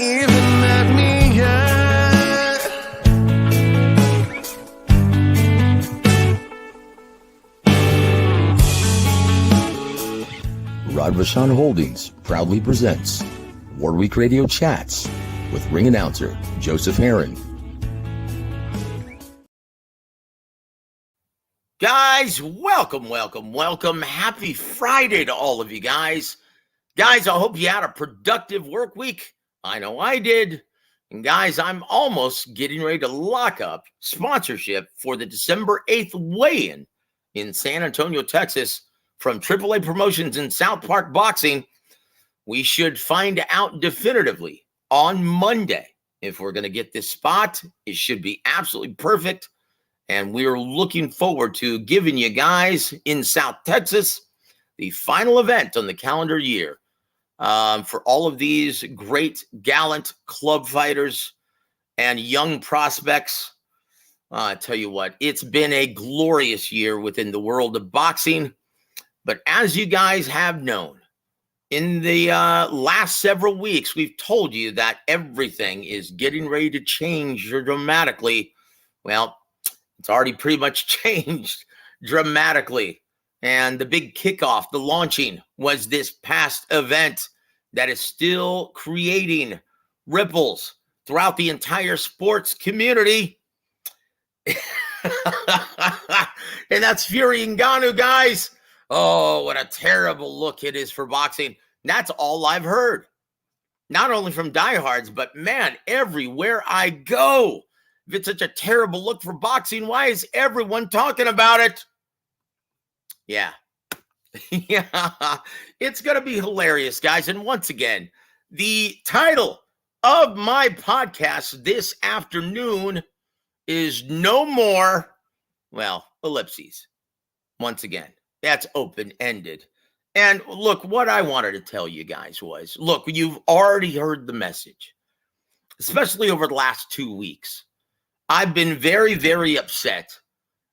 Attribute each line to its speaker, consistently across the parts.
Speaker 1: even met me yet.
Speaker 2: Rod Vachon Holdings proudly presents Warwick Radio Chats with ring announcer Joseph Herring.
Speaker 3: Guys, welcome. Happy Friday to all of you guys. Guys, I hope you had a productive work week. I know I did. And guys, I'm almost getting ready to lock up sponsorship for the December 8th weigh-in in San Antonio, Texas from AAA Promotions in South Park Boxing. We should find out definitively on Monday if we're going to get this spot. It should be absolutely perfect. And we're looking forward to giving you guys in South Texas the final event on the calendar year for all of these great, gallant club fighters and young prospects. I tell you what, it's been a glorious year within the world of boxing. But as you guys have known, in the last several weeks, we've told you that everything is getting ready to change dramatically. Well, it's already pretty much changed dramatically. And the big kickoff, the launching, was this past event that is still creating ripples throughout the entire sports community. And that's Fury Ngannou, guys. Oh, what a terrible look it is for boxing. That's all I've heard. Not only from diehards, but man, everywhere I go. If it's such a terrible look for boxing, why is everyone talking about it? Yeah. Yeah. It's going to be hilarious, guys. And once again, the title of my podcast this afternoon is no more, well, ellipses. Once again, that's open-ended. And look, what I wanted to tell you guys was, look, you've already heard the message, especially over the last 2 weeks. I've been very, very upset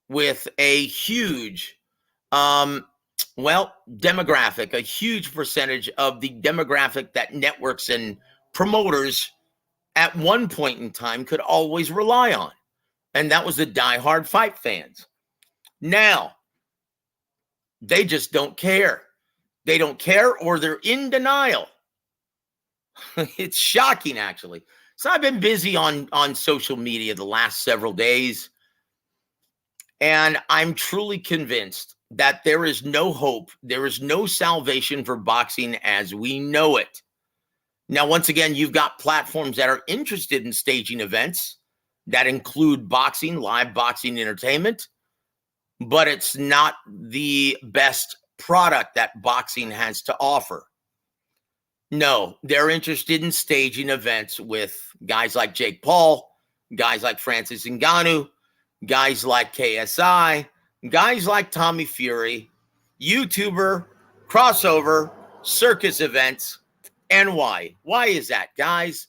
Speaker 3: with a huge, demographic, a huge percentage of the demographic that networks and promoters at one point in time could always rely on. And that was the diehard fight fans. Now, they just don't care. They don't care, or they're in denial. It's shocking, actually. So I've been busy on social media the last several days, and I'm truly convinced that there is no hope, there is no salvation for boxing as we know it. Now, once again, you've got platforms that are interested in staging events that include boxing, live boxing entertainment, but it's not the best product that boxing has to offer. No, they're interested in staging events with guys like Jake Paul, guys like Francis Ngannou, guys like KSI, guys like Tommy Fury, YouTuber, crossover, circus events. And why? Why is that, guys?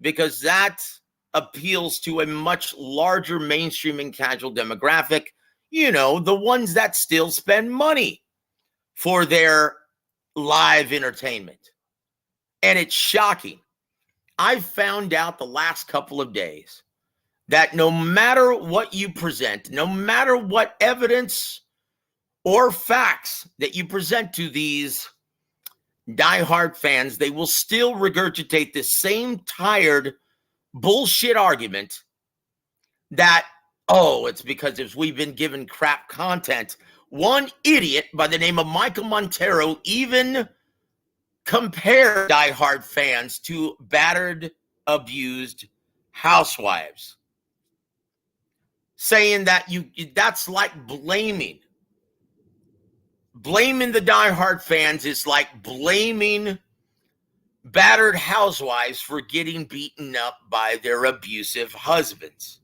Speaker 3: Because that appeals to a much larger mainstream and casual demographic. You know, the ones that still spend money for their live entertainment. And it's shocking. I've found out the last couple of days that no matter what you present, no matter what evidence or facts that you present to these diehard fans, they will still regurgitate the same tired bullshit argument that, oh, it's because if we've been given crap content. One idiot by the name of Michael Montero even compared diehard fans to battered, abused housewives, saying that that's like blaming the diehard fans is like blaming battered housewives for getting beaten up by their abusive husbands.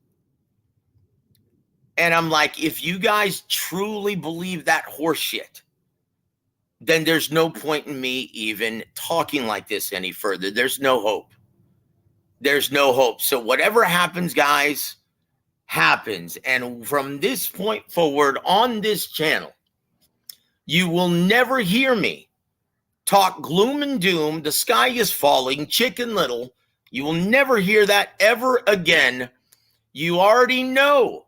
Speaker 3: And I'm like, if you guys truly believe that horseshit, then there's no point in me even talking like this any further. There's no hope. There's no hope. So whatever happens, guys, happens. And from this point forward on this channel, you will never hear me talk gloom and doom, the sky is falling, Chicken Little, You will never hear that ever again. You already know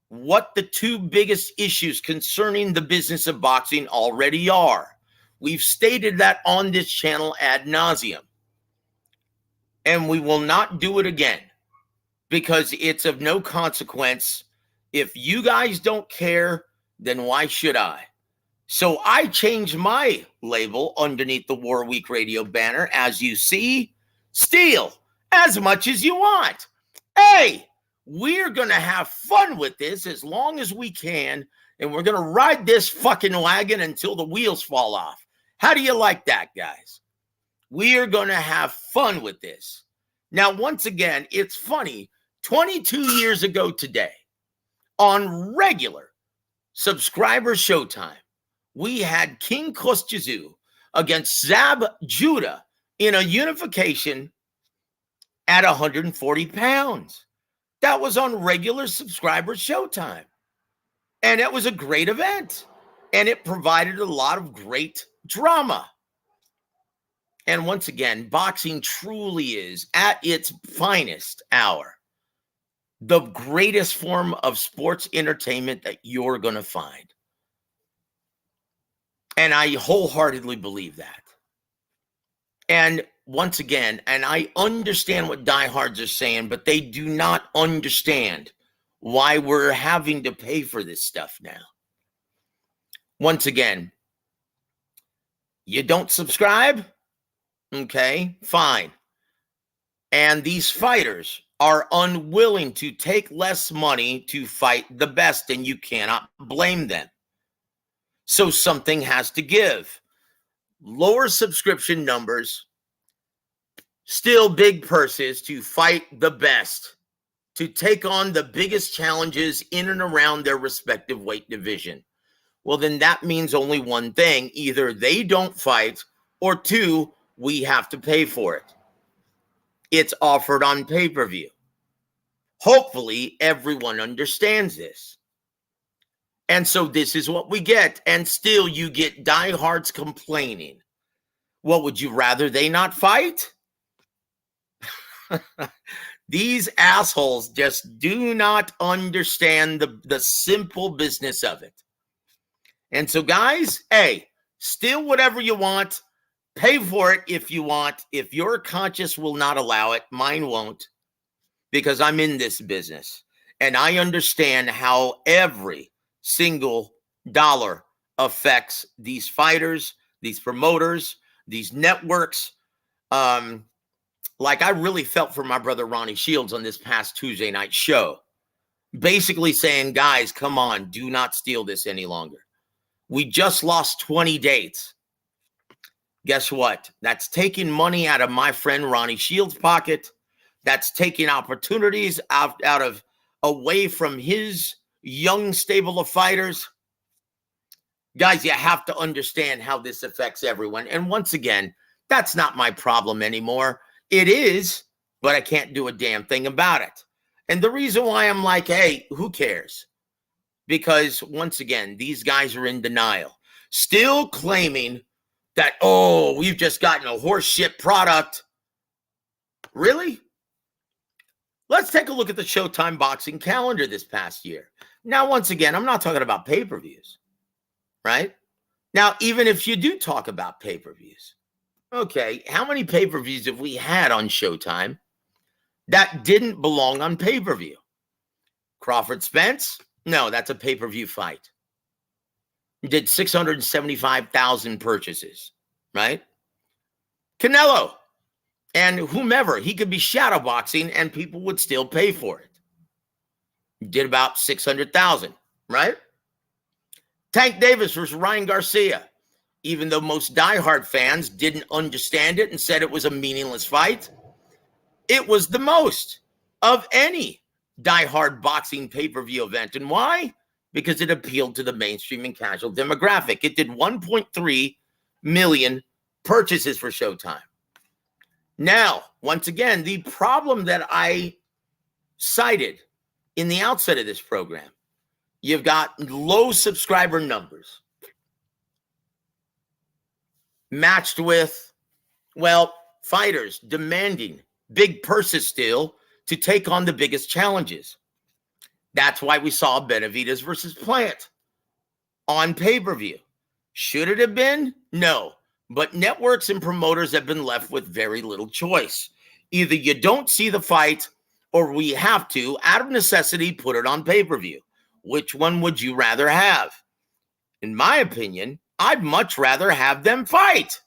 Speaker 3: what the two biggest issues concerning the business of boxing already are. We've stated that on this channel ad nauseum. And we will not do it again because it's of no consequence. If you guys don't care, then why should I? So I changed my label underneath the War Week Radio banner. As you see, steal as much as you want. Hey, we're going to have fun with this as long as we can, and we're going to ride this fucking wagon until the wheels fall off. How do you like that, guys? We are going to have fun with this. Now, once again, it's funny. 22 years ago today, on regular subscriber Showtime, we had King Kostyazu against Zab Judah in a unification at 140 pounds. That was on regular subscriber Showtime. And it was a great event. And it provided a lot of great drama. And once again, boxing truly is, at its finest hour, the greatest form of sports entertainment that you're going to find. And I wholeheartedly believe that. And once again, and I understand what diehards are saying, but they do not understand why we're having to pay for this stuff now. Once again, you don't subscribe? Okay, fine. And these fighters are unwilling to take less money to fight the best, and you cannot blame them. So something has to give. Lower subscription numbers, still big purses to fight the best, to take on the biggest challenges in and around their respective weight division. Well, then that means only one thing. Either they don't fight, or two, we have to pay for it. It's offered on pay-per-view. Hopefully, everyone understands this. And so this is what we get. And still, you get diehards complaining. Well, would you rather they not fight? These assholes just do not understand the simple business of it. And so, guys, hey, steal whatever you want. Pay for it if you want. If your conscience will not allow it, mine won't, because I'm in this business. And I understand how every single dollar affects these fighters, these promoters, these networks. Like I really felt for my brother Ronnie Shields on this past Tuesday night show, basically saying, guys, come on, do not steal this any longer. We just lost 20 dates. Guess what? That's taking money out of my friend Ronnie Shields' pocket. That's taking opportunities out of away from his young stable of fighters. Guys, you have to understand how this affects everyone. And once again, that's not my problem anymore. It is, but I can't do a damn thing about it. And the reason why I'm like, hey, who cares? Because once again, these guys are in denial, still claiming that, oh, we've just gotten a horse shit product. Really? Let's take a look at the Showtime boxing calendar this past year. Now, once again, I'm not talking about pay-per-views, right? Now, even if you do talk about pay-per-views, okay, how many pay-per-views have we had on Showtime that didn't belong on pay-per-view? Crawford Spence? No, that's a pay-per-view fight. Did 675,000 purchases, right? Canelo and whomever, he could be shadowboxing and people would still pay for it. Did about 600,000, right? Tank Davis versus Ryan Garcia, even though most diehard fans didn't understand it and said it was a meaningless fight, it was the most of any diehard boxing pay-per-view event. And why? Because it appealed to the mainstream and casual demographic. It did 1.3 million purchases for Showtime. Now, once again, the problem that I cited in the outset of this program, you've got low subscriber numbers matched with, well, fighters demanding big purses still to take on the biggest challenges. That's why we saw Benavidez versus Plant on pay-per-view. Should it have been? No. But networks and promoters have been left with very little choice. Either you don't see the fight, or we have to, out of necessity, put it on pay-per-view. Which one would you rather have? In my opinion, I'd much rather have them fight.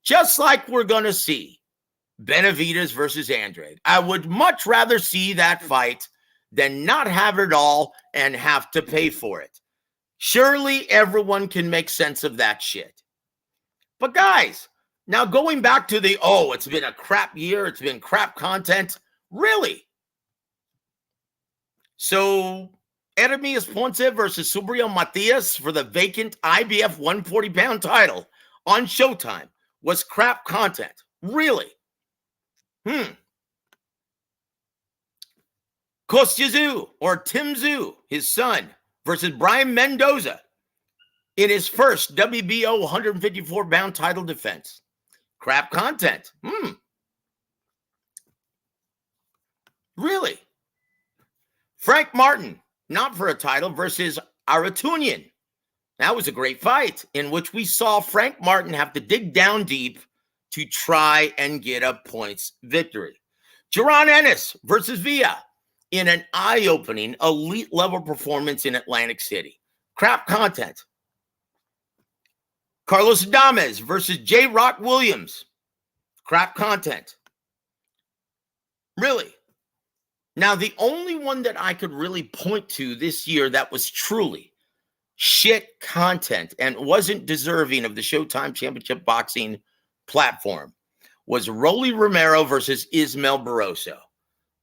Speaker 3: Just like we're going to see Benavidez versus Andrade. I would much rather see that fight than not have it all and have to pay for it. Surely everyone can make sense of that shit. But guys, now going back to the, it's been a crap year, it's been crap content. Really? So, Ermias Ponce versus Subriel Matias for the vacant IBF 140-pound title on Showtime was crap content. Really? Kostya Tszyu, or Tim Tszyu, his son, versus Brian Mendoza in his first WBO 154-pound title defense. Crap content. Really? Frank Martin, not for a title, versus Aratunian. That was a great fight in which we saw Frank Martin have to dig down deep to try and get a points victory. Jaron Ennis versus Villa in an eye-opening, elite-level performance in Atlantic City. Crap content. Carlos Adames versus J. Rock Williams. Crap content. Really? Now, the only one that I could really point to this year that was truly shit content and wasn't deserving of the Showtime Championship Boxing platform was Rolly Romero versus Ismael Barroso.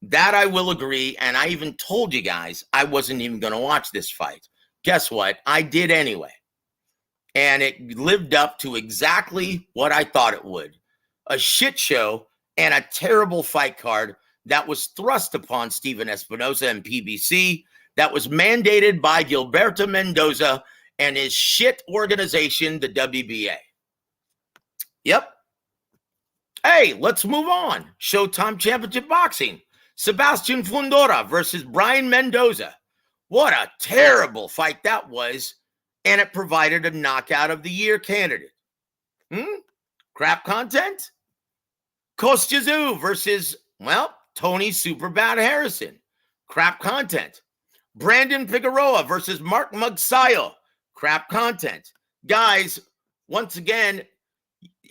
Speaker 3: That I will agree, and I even told you guys I wasn't even going to watch this fight. Guess what? I did anyway. And it lived up to exactly what I thought it would. A shit show and a terrible fight card that was thrust upon Steven Espinosa and PBC, that was mandated by Gilberto Mendoza and his shit organization, the WBA. Yep. Hey, let's move on. Showtime Championship Boxing. Sebastian Fundora versus Brian Mendoza. What a terrible fight that was, and it provided a knockout of the year candidate. Crap content? Kostya Tszyu versus, Tony Superbad Harrison. Crap content. Brandon Figueroa versus Mark Magsayo. Crap content. Guys, once again,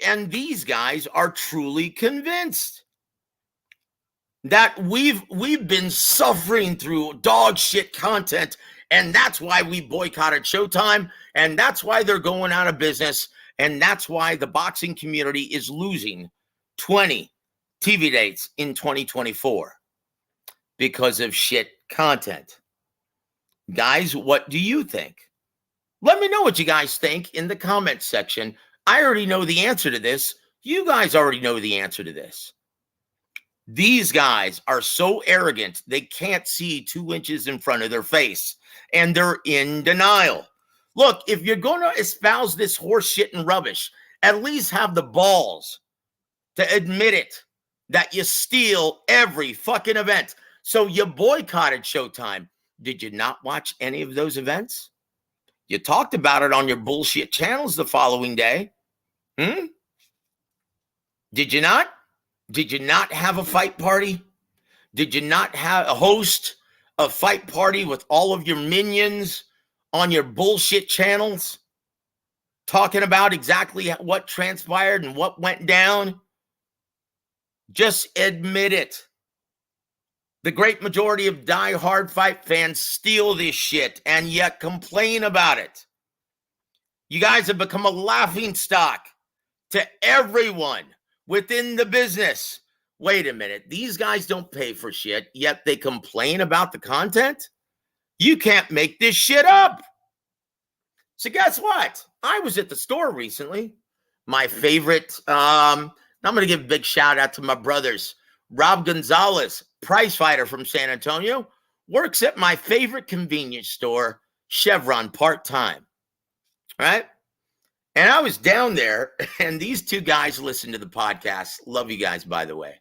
Speaker 3: and these guys are truly convinced that we've been suffering through dog shit content, and that's why we boycotted Showtime, and that's why they're going out of business, and that's why the boxing community is losing 20 TV dates in 2024 because of shit content. Guys, what do you think? Let me know what you guys think in the comments section. I already know the answer to this. You guys already know the answer to this. These guys are so arrogant, they can't see 2 inches in front of their face, and they're in denial. Look, if you're going to espouse this horse shit and rubbish, at least have the balls to admit it, that you steal every fucking event. So you boycotted Showtime. Did you not watch any of those events? You talked about it on your bullshit channels the following day. Did you not? Did you not have a fight party? Did you not have a host a fight party with all of your minions on your bullshit channels talking about exactly what transpired and what went down? Just admit it. The great majority of die-hard fight fans steal this shit and yet complain about it. You guys have become a laughingstock to everyone within the business. Wait a minute. These guys don't pay for shit, yet they complain about the content? You can't make this shit up. So guess what? I was at the store recently. My favorite, I'm going to give a big shout out to my brothers. Rob Gonzalez, prize fighter from San Antonio, works at my favorite convenience store, Chevron, part-time. All right? And I was down there, and these two guys listen to the podcast. Love you guys, by the way.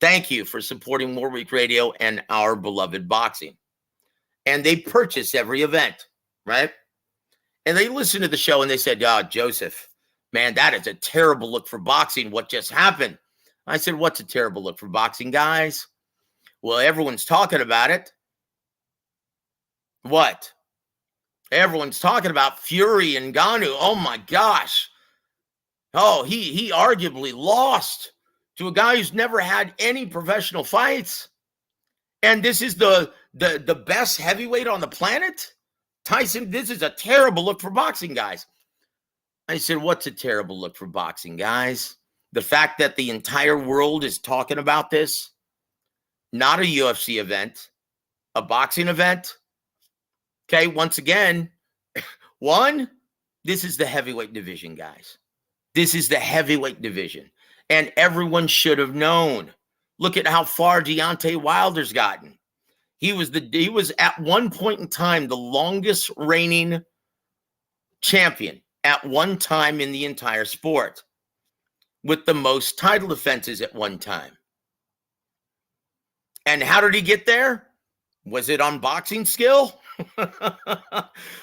Speaker 3: Thank you for supporting War Week Radio and our beloved boxing. And they purchase every event, right? And they listen to the show and they said, "Oh, Joseph, man, that is a terrible look for boxing. What just happened?" I said, "What's a terrible look for boxing, guys?" "Well, everyone's talking about it." "What?" "Everyone's talking about Fury and Ngannou. Oh my gosh. Oh, he arguably lost to a guy who's never had any professional fights. And this is the best heavyweight on the planet? Tyson, this is a terrible look for boxing, guys." I said, "What's a terrible look for boxing, guys? The fact that the entire world is talking about this, not a UFC event, a boxing event." Okay, once again, one, this is the heavyweight division, guys. This is the heavyweight division. And everyone should have known. Look at how far Deontay Wilder's gotten. He was at one point in time the longest reigning champion at one time in the entire sport, with the most title defenses at one time. And how did he get there? Was it on boxing skill?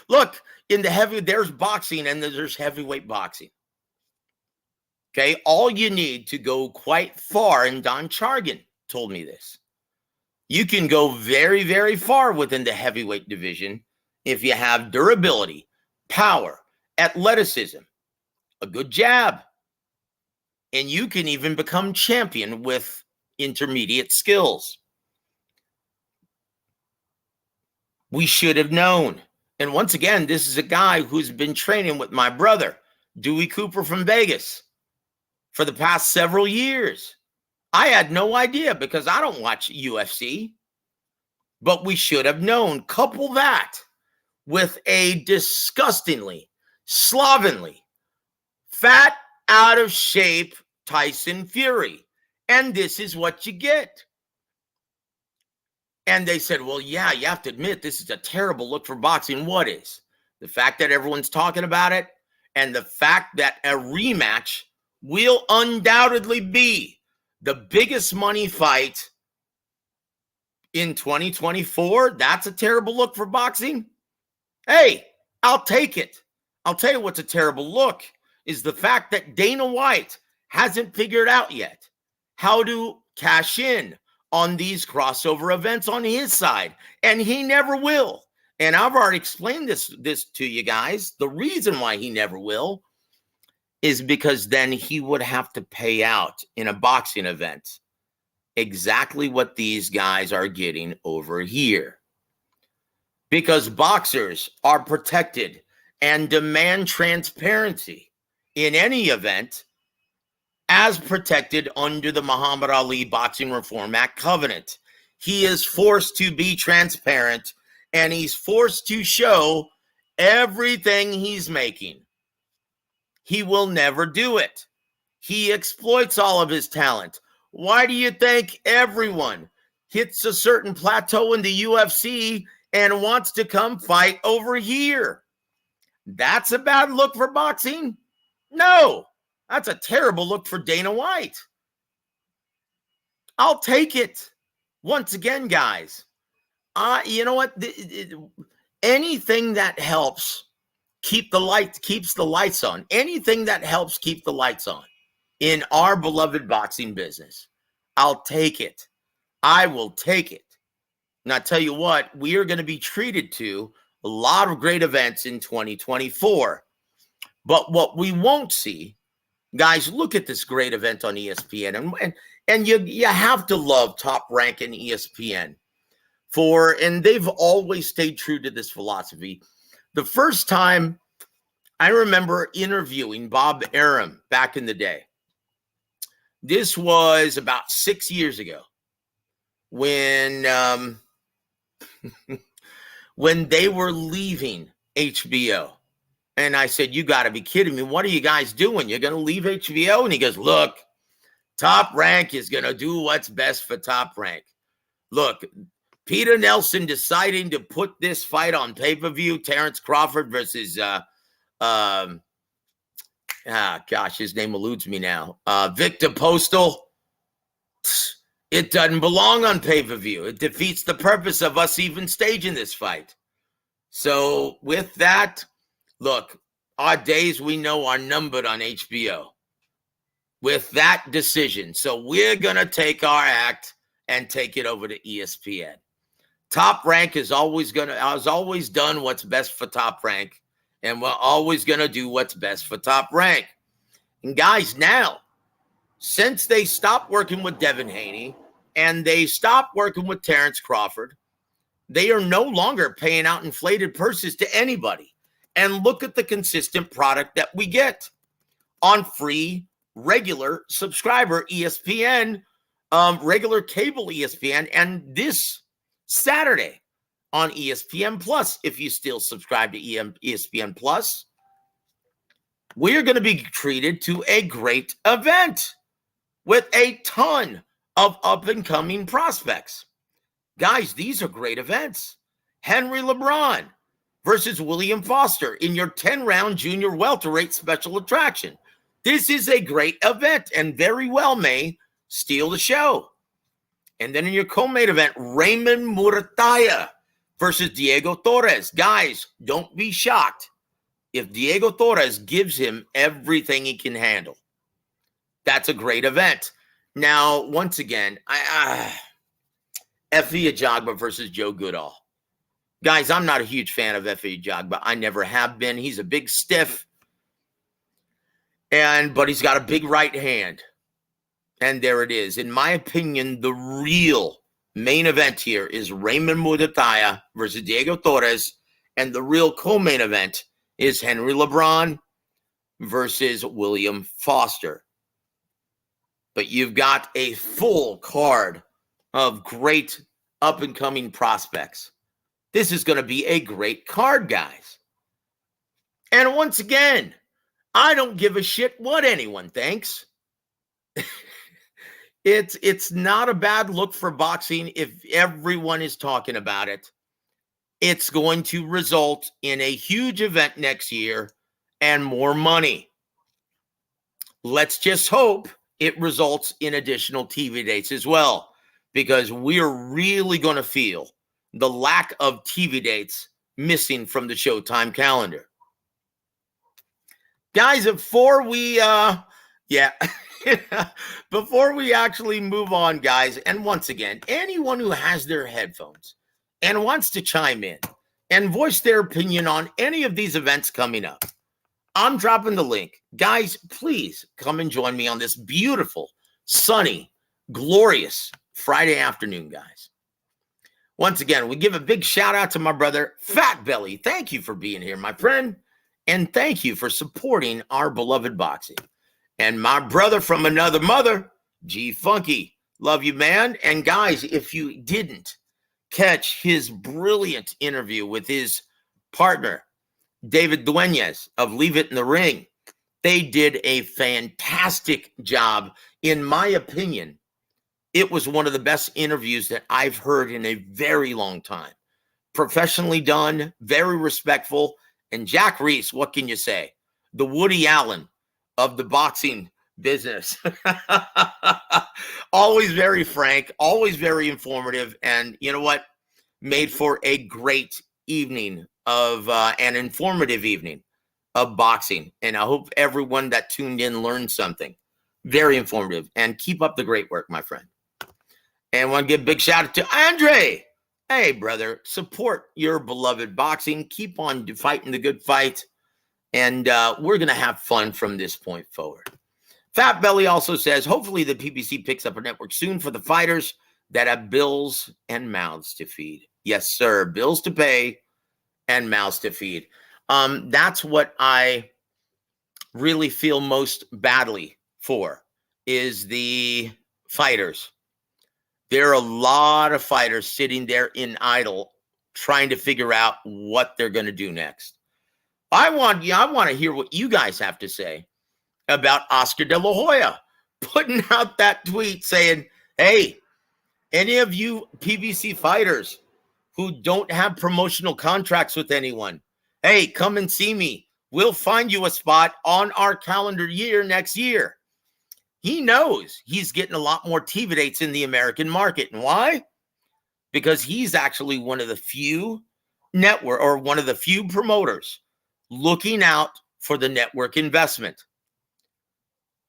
Speaker 3: Look, there's boxing and there's heavyweight boxing. Okay, all you need to go quite far, and Don Chargan told me this. You can go very, very far within the heavyweight division if you have durability, power, athleticism, a good jab, and you can even become champion with intermediate skills. We should have known. And once again, this is a guy who's been training with my brother, Dewey Cooper from Vegas, for the past several years. I had no idea because I don't watch UFC, but we should have known. Couple that with a disgustingly, slovenly, fat, out of shape Tyson Fury, and this is what you get. And they said, "Well, yeah, you have to admit this is a terrible look for boxing." What is? The fact that everyone's talking about it, and the fact that a rematch will undoubtedly be the biggest money fight in 2024. That's a terrible look for boxing. Hey, I'll take it. I'll tell you what's a terrible look is the fact that Dana White hasn't figured out yet how to cash in on these crossover events on his side, and he never will. And I've already explained this to you guys. The reason why he never will is because then he would have to pay out in a boxing event exactly what these guys are getting over here. Because boxers are protected and demand transparency in any event as protected under the Muhammad Ali Boxing Reform Act covenant. He is forced to be transparent, and he's forced to show everything he's making. He will never do it. He exploits all of his talent. Why do you think everyone hits a certain plateau in the UFC and wants to come fight over here? That's a bad look for boxing? No, that's a terrible look for Dana White. I'll take it. Once again, guys, you know what? Anything that helps keeps the lights on. Anything that helps keep the lights on in our beloved boxing business, I'll take it. I will take it. And I tell you what, we are going to be treated to a lot of great events in 2024. But what we won't see, guys, look at this great event on ESPN. And you have to love Top Rank and ESPN. And they've always stayed true to this philosophy. The first time I remember interviewing Bob Arum back in the day, this was about 6 years ago when when they were leaving HBO. And I said, "You got to be kidding me. What are you guys doing? You're going to leave HBO?" And he goes, "Look, Top Rank is going to do what's best for Top Rank. Look, Peter Nelson deciding to put this fight on pay-per-view, Terrence Crawford versus, his name eludes me now, Victor Postal. It doesn't belong on pay-per-view. It defeats the purpose of us even staging this fight. So with that, look, our days we know are numbered on HBO with that decision. So we're going to take our act and take it over to ESPN. Top Rank has always done what's best for Top Rank, and we're always going to do what's best for Top Rank. And guys, now, since they stopped working with Devin Haney and they stopped working with Terrence Crawford, they are no longer paying out inflated purses to anybody. And look at the consistent product that we get on free, regular subscriber ESPN, regular cable ESPN, and this Saturday on ESPN Plus. If you still subscribe to ESPN Plus, we're going to be treated to a great event with a ton of up-and-coming prospects. Guys, these are great events. Henry LeBron versus William Foster in your 10-round junior welterweight special attraction. This is a great event and very well may steal the show. And then in your co-main event, Raymond Murataya versus Diego Torres. Guys, don't be shocked if Diego Torres gives him everything he can handle. That's a great event. Now, once again, Efe Ajagba versus Joe Goodall. Guys, I'm not a huge fan of Efe Ajagba. I never have been. He's a big stiff, but he's got a big right hand. And there it is. In my opinion, the real main event here is Raymond Murataya versus Diego Torres, and the real co-main event is Henry LeBron versus William Foster. But you've got a full card of great up-and-coming prospects. This is going to be a great card, guys. And once again, I don't give a shit what anyone thinks. It's not a bad look for boxing if everyone is talking about it. It's going to result in a huge event next year and more money. Let's just hope it results in additional TV dates as well, because we're really going to feel the lack of TV dates missing from the Showtime calendar. Guys, before we before we actually move on, guys, and once again, anyone who has their headphones and wants to chime in and voice their opinion on any of these events coming up, I'm dropping the link. Guys, please come and join me on this beautiful, sunny, glorious Friday afternoon, guys. Once again, we give a big shout out to my brother, Fat Belly. Thank you for being here, my friend. And thank you for supporting our beloved boxing. And my brother from another mother, G Funky. Love you, man. And guys, if you didn't catch his brilliant interview with his partner, David Dueñez of Leave It in the Ring, they did a fantastic job. In my opinion, it was one of the best interviews that I've heard in a very long time. Professionally done, very respectful. And Jack Reese, what can you say? The Woody Allen of the boxing business. Always very frank, always very informative. And you know what? Made for a great evening of an informative evening of boxing. And I hope everyone that tuned in learned something. Very informative. And keep up the great work, my friend. And I want to give a big shout out to Andre. Hey, brother, support your beloved boxing. Keep on fighting the good fight. And we're going to have fun from this point forward. Fat Belly also says, hopefully the PBC picks up a network soon for the fighters that have bills and mouths to feed. Yes, sir. Bills to pay and mouths to feed. That's what I really feel most badly for, is the fighters. There are a lot of fighters sitting there in idle trying to figure out what they're going to do next. I want to hear what you guys have to say about Oscar De La Hoya putting out that tweet saying, hey, any of you PBC fighters who don't have promotional contracts with anyone, hey, come and see me. We'll find you a spot on our calendar year next year. He knows he's getting a lot more TV dates in the American market. And why? Because he's actually one of the few network or one of the few promoters looking out for the network investment.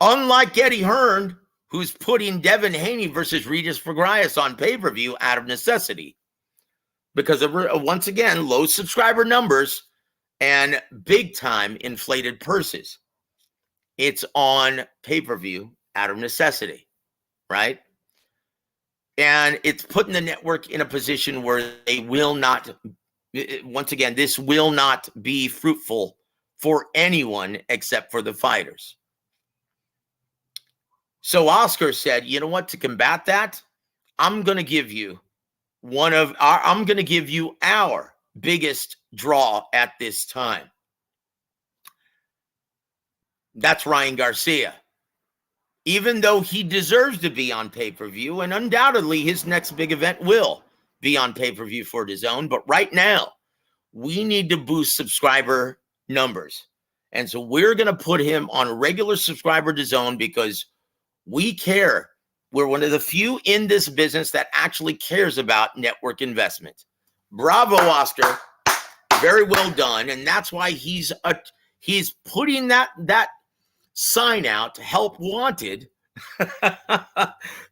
Speaker 3: Unlike Eddie Hearn, who's putting Devin Haney versus Regis Pagrias on pay-per-view out of necessity because of, once again, low subscriber numbers and big-time inflated purses. It's on pay-per-view out of necessity, right? And it's putting the network in a position where they will not, once again, this will not be fruitful for anyone except for the fighters. So Oscar said, you know what, to combat that, I'm going to give you our biggest draw at this time. That's Ryan Garcia. Even though he deserves to be on pay-per-view, and undoubtedly his next big event will be on pay-per-view for DAZN, but right now, we need to boost subscriber numbers. And so we're going to put him on regular subscriber DAZN because we care. We're one of the few in this business that actually cares about network investment. Bravo, Oscar. Very well done. And that's why he's putting that sign out to help wanted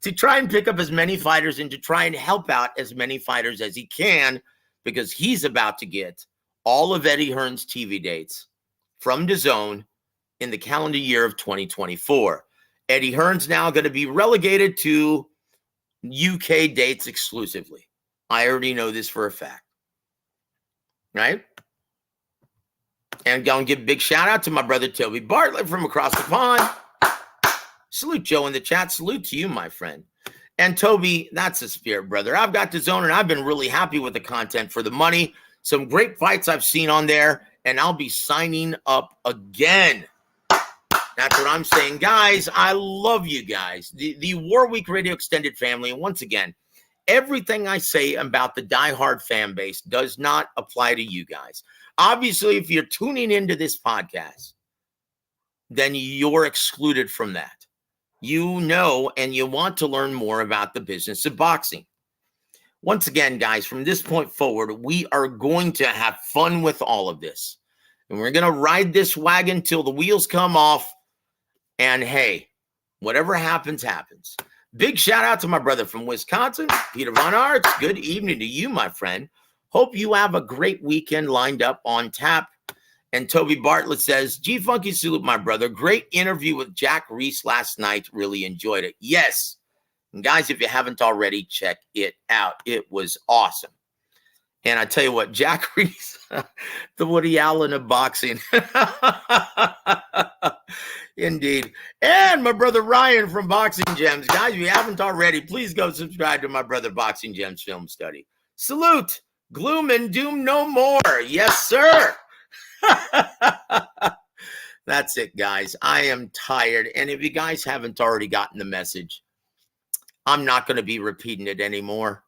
Speaker 3: to try and pick up as many fighters and to try and help out as many fighters as he can, because he's about to get all of Eddie Hearn's TV dates from DAZN in the calendar year of 2024. Eddie Hearn's now going to be relegated to UK dates exclusively. I already know this for a fact. Right? And going to give a big shout out to my brother Toby Bartlett from across the pond. Salute Joe in the chat. Salute to you, my friend. And Toby, that's a spirit, brother. I've got DAZN, and I've been really happy with the content for the money. Some great fights I've seen on there, and I'll be signing up again. That's what I'm saying. Guys, I love you guys. The War Week Radio Extended family, and once again, everything I say about the diehard fan base does not apply to you guys. Obviously, if you're tuning into this podcast, then you're excluded from that. You know, and you want to learn more about the business of boxing. Once again, guys, from this point forward, we are going to have fun with all of this. And we're going to ride this wagon till the wheels come off. And hey, whatever happens, happens. Big shout out to my brother from Wisconsin, Peter Von Arts. Good evening to you, my friend. Hope you have a great weekend lined up on tap. And Toby Bartlett says, G-Funky salute, my brother. Great interview with Jack Reese last night. Really enjoyed it. Yes. And guys, if you haven't already, check it out. It was awesome. And I tell you what, Jack Reese, the Woody Allen of boxing. Indeed. And my brother Ryan from Boxing Gems. Guys, if you haven't already, please go subscribe to my brother Boxing Gems Film Study. Salute. Gloom and doom no more. Yes, sir. That's it, guys. I am tired. And if you guys haven't already gotten the message, I'm not going to be repeating it anymore.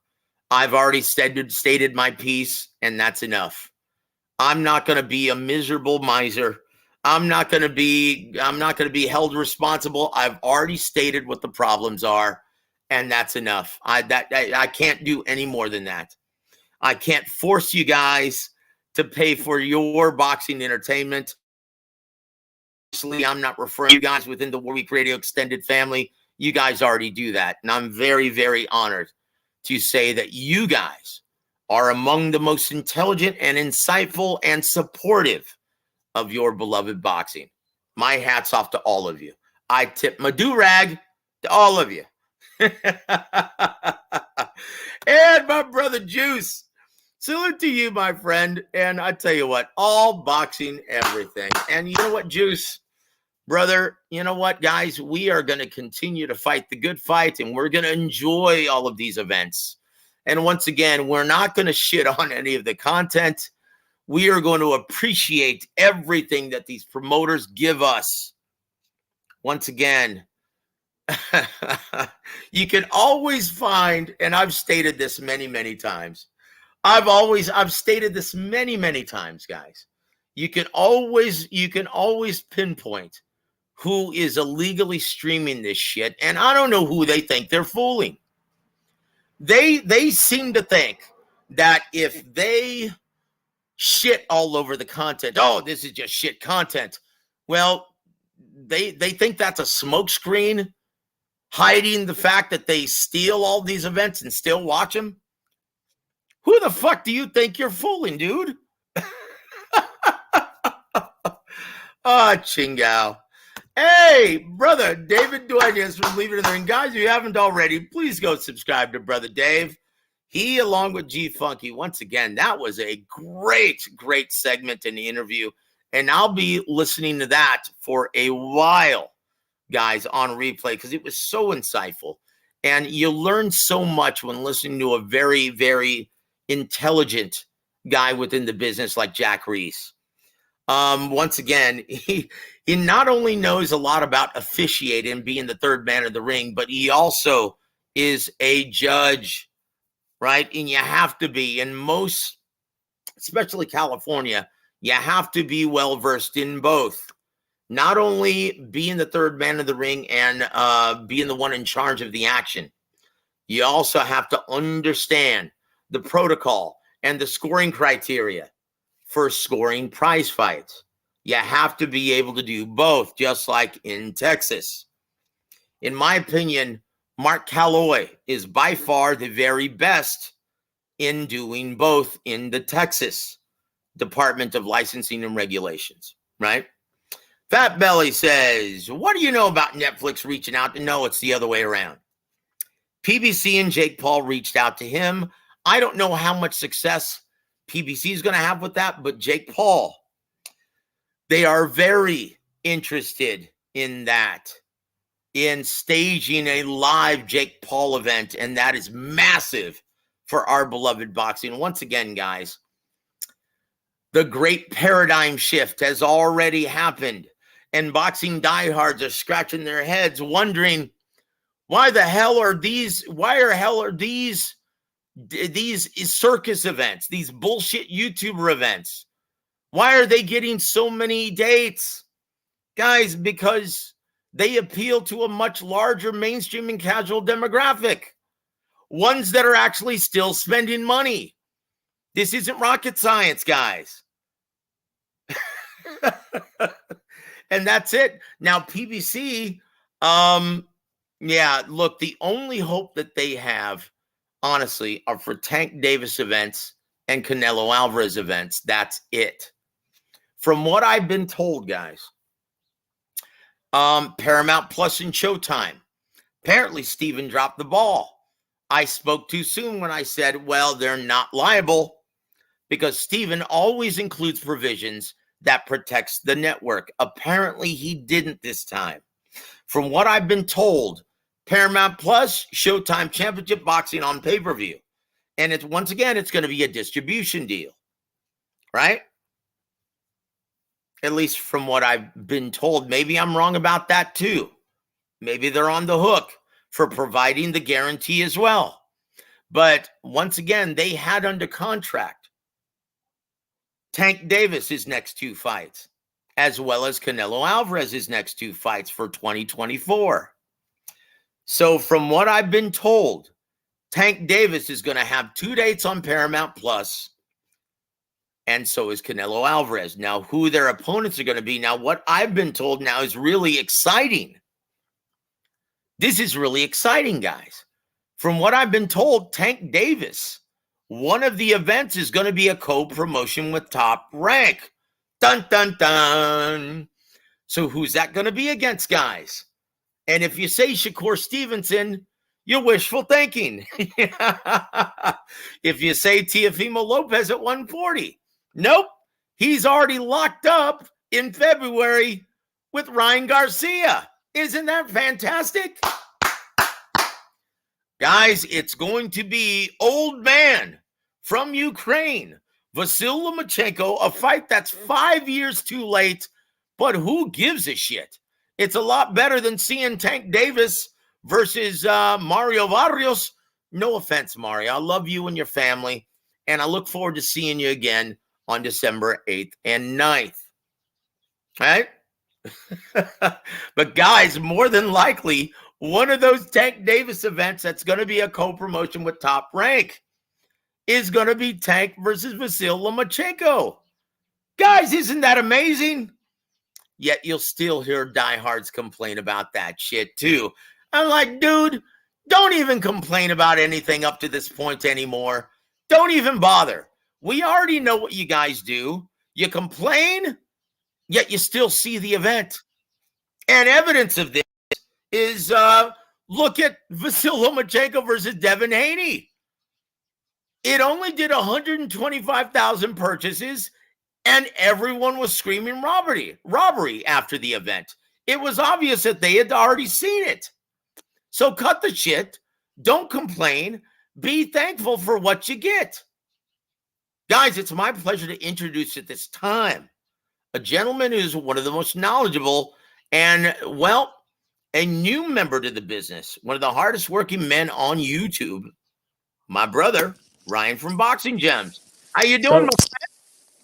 Speaker 3: I've already stated my piece, and that's enough. I'm not going to be a miserable miser. I'm not going to be held responsible. I've already stated what the problems are, and that's enough. I can't do any more than that. I can't force you guys to pay for your boxing entertainment. Obviously, I'm not referring to you guys within the War Week Radio Extended family. You guys already do that, and I'm very, very honored to say that you guys are among the most intelligent and insightful and supportive of your beloved boxing. My hat's off to all of you. I tip my do-rag to all of you. And my brother Juice, salute to you, my friend. And I tell you what, all boxing, everything. And you know what, Juice? Brother, you know what, guys? We are going to continue to fight the good fight, and we're going to enjoy all of these events. And once again, we're not going to shit on any of the content. We are going to appreciate everything that these promoters give us. Once again, you can always find, and I've stated this many, many times. I've stated this many, many times, guys. You can always pinpoint who is illegally streaming this shit, and I don't know who they think they're fooling. They seem to think that if they shit all over the content, oh, this is just shit content. Well, they think that's a smokescreen hiding the fact that they steal all these events and still watch them. Who the fuck do you think you're fooling, dude? Chingao. Hey, brother David Duenas from Leave It In There. And guys, if you haven't already, please go subscribe to Brother Dave. He, along with G Funky, once again, that was a great segment in the interview. And I'll be listening to that for a while, guys, on replay, because it was so insightful. And you learn so much when listening to a very, very intelligent guy within the business like Jack Reese. Once again, he not only knows a lot about officiating, being the third man of the ring, but he also is a judge, right? And you have to be, in most, especially California, you have to be well versed in both. Not only being the third man of the ring and being the one in charge of the action, you also have to understand the protocol and the scoring criteria for scoring prize fights. You have to be able to do both, just like in Texas. In my opinion, Mark Calloy is by far the very best in doing both in the Texas Department of Licensing and Regulations, right? Fat Belly says, what do you know about Netflix reaching out? No, it's the other way around. PBC and Jake Paul reached out to him. I don't know how much success PBC is going to have with that, but Jake Paul, they are very interested in that, in staging a live Jake Paul event, and that is massive for our beloved boxing. Once again, guys, the great paradigm shift has already happened, and boxing diehards are scratching their heads wondering, why are these circus events, these bullshit YouTuber events, why are they getting so many dates? Guys, because they appeal to a much larger mainstream and casual demographic, ones that are actually still spending money. This isn't rocket science, guys. And that's it. Now, PBC, yeah, look, the only hope that they have, honestly, are for Tank Davis events and Canelo Alvarez events. That's it. From what I've been told, guys, Paramount Plus and Showtime, apparently Steven dropped the ball. I spoke too soon when I said, well, they're not liable, because Steven always includes provisions that protects the network. Apparently he didn't this time. From what I've been told, Paramount Plus, Showtime Championship Boxing on pay-per-view. And it's, once again, it's going to be a distribution deal, right? At least from what I've been told. Maybe I'm wrong about that too. Maybe they're on the hook for providing the guarantee as well. But once again, they had under contract Tank Davis's next two fights, as well as Canelo Alvarez's next two fights for 2024. So from what I've been told, Tank Davis is going to have 2 dates on Paramount Plus, and so is Canelo Alvarez. Now, who their opponents are going to be, now what I've been told now is really exciting. This is really exciting, guys. From what I've been told, Tank Davis, one of the events is going to be a co-promotion with Top Rank. Dun, dun, dun. So who's that going to be against, guys? And if you say Shakur Stevenson, you're wishful thinking. If you say Teofimo Lopez at 140, nope. He's already locked up in February with Ryan Garcia. Isn't that fantastic? Guys, it's going to be old man from Ukraine, Vasyl Lomachenko, a fight that's 5 years too late, but who gives a shit? It's a lot better than seeing Tank Davis versus Mario Barrios. No offense, Mario. I love you and your family, and I look forward to seeing you again on December 8th and 9th. All right? But guys, more than likely, one of those Tank Davis events that's going to be a co-promotion with Top Rank is going to be Tank versus Vasil Lomachenko. Guys, isn't that amazing? Yet you'll still hear diehards complain about that shit too. I'm like, dude, don't even complain about anything up to this point anymore. Don't even bother. We already know what you guys do. You complain, yet you still see the event. And evidence of this is look at Vasil Lomachenko versus Devin Haney. It only did 125,000 purchases, and everyone was screaming robbery after the event. It was obvious that they had already seen it. So cut the shit. Don't complain. Be thankful for what you get. Guys, it's my pleasure to introduce at this time a gentleman who's one of the most knowledgeable and, well, a new member to the business, one of the hardest working men on YouTube, my brother, Ryan from Boxing Gems. How you doing,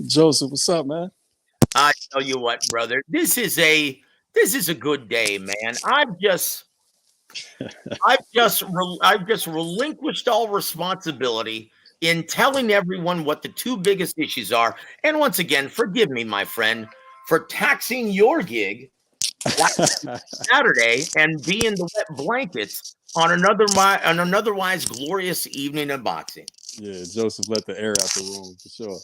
Speaker 4: Joseph? What's up, man?
Speaker 3: I tell you what, brother, this is a good day, man. I've just relinquished all responsibility in telling everyone what the two biggest issues are. And once again, forgive me, my friend, for taxing your gig Saturday and being the wet blankets on an otherwise glorious evening of boxing.
Speaker 4: Yeah, Joseph let the air out the room for sure.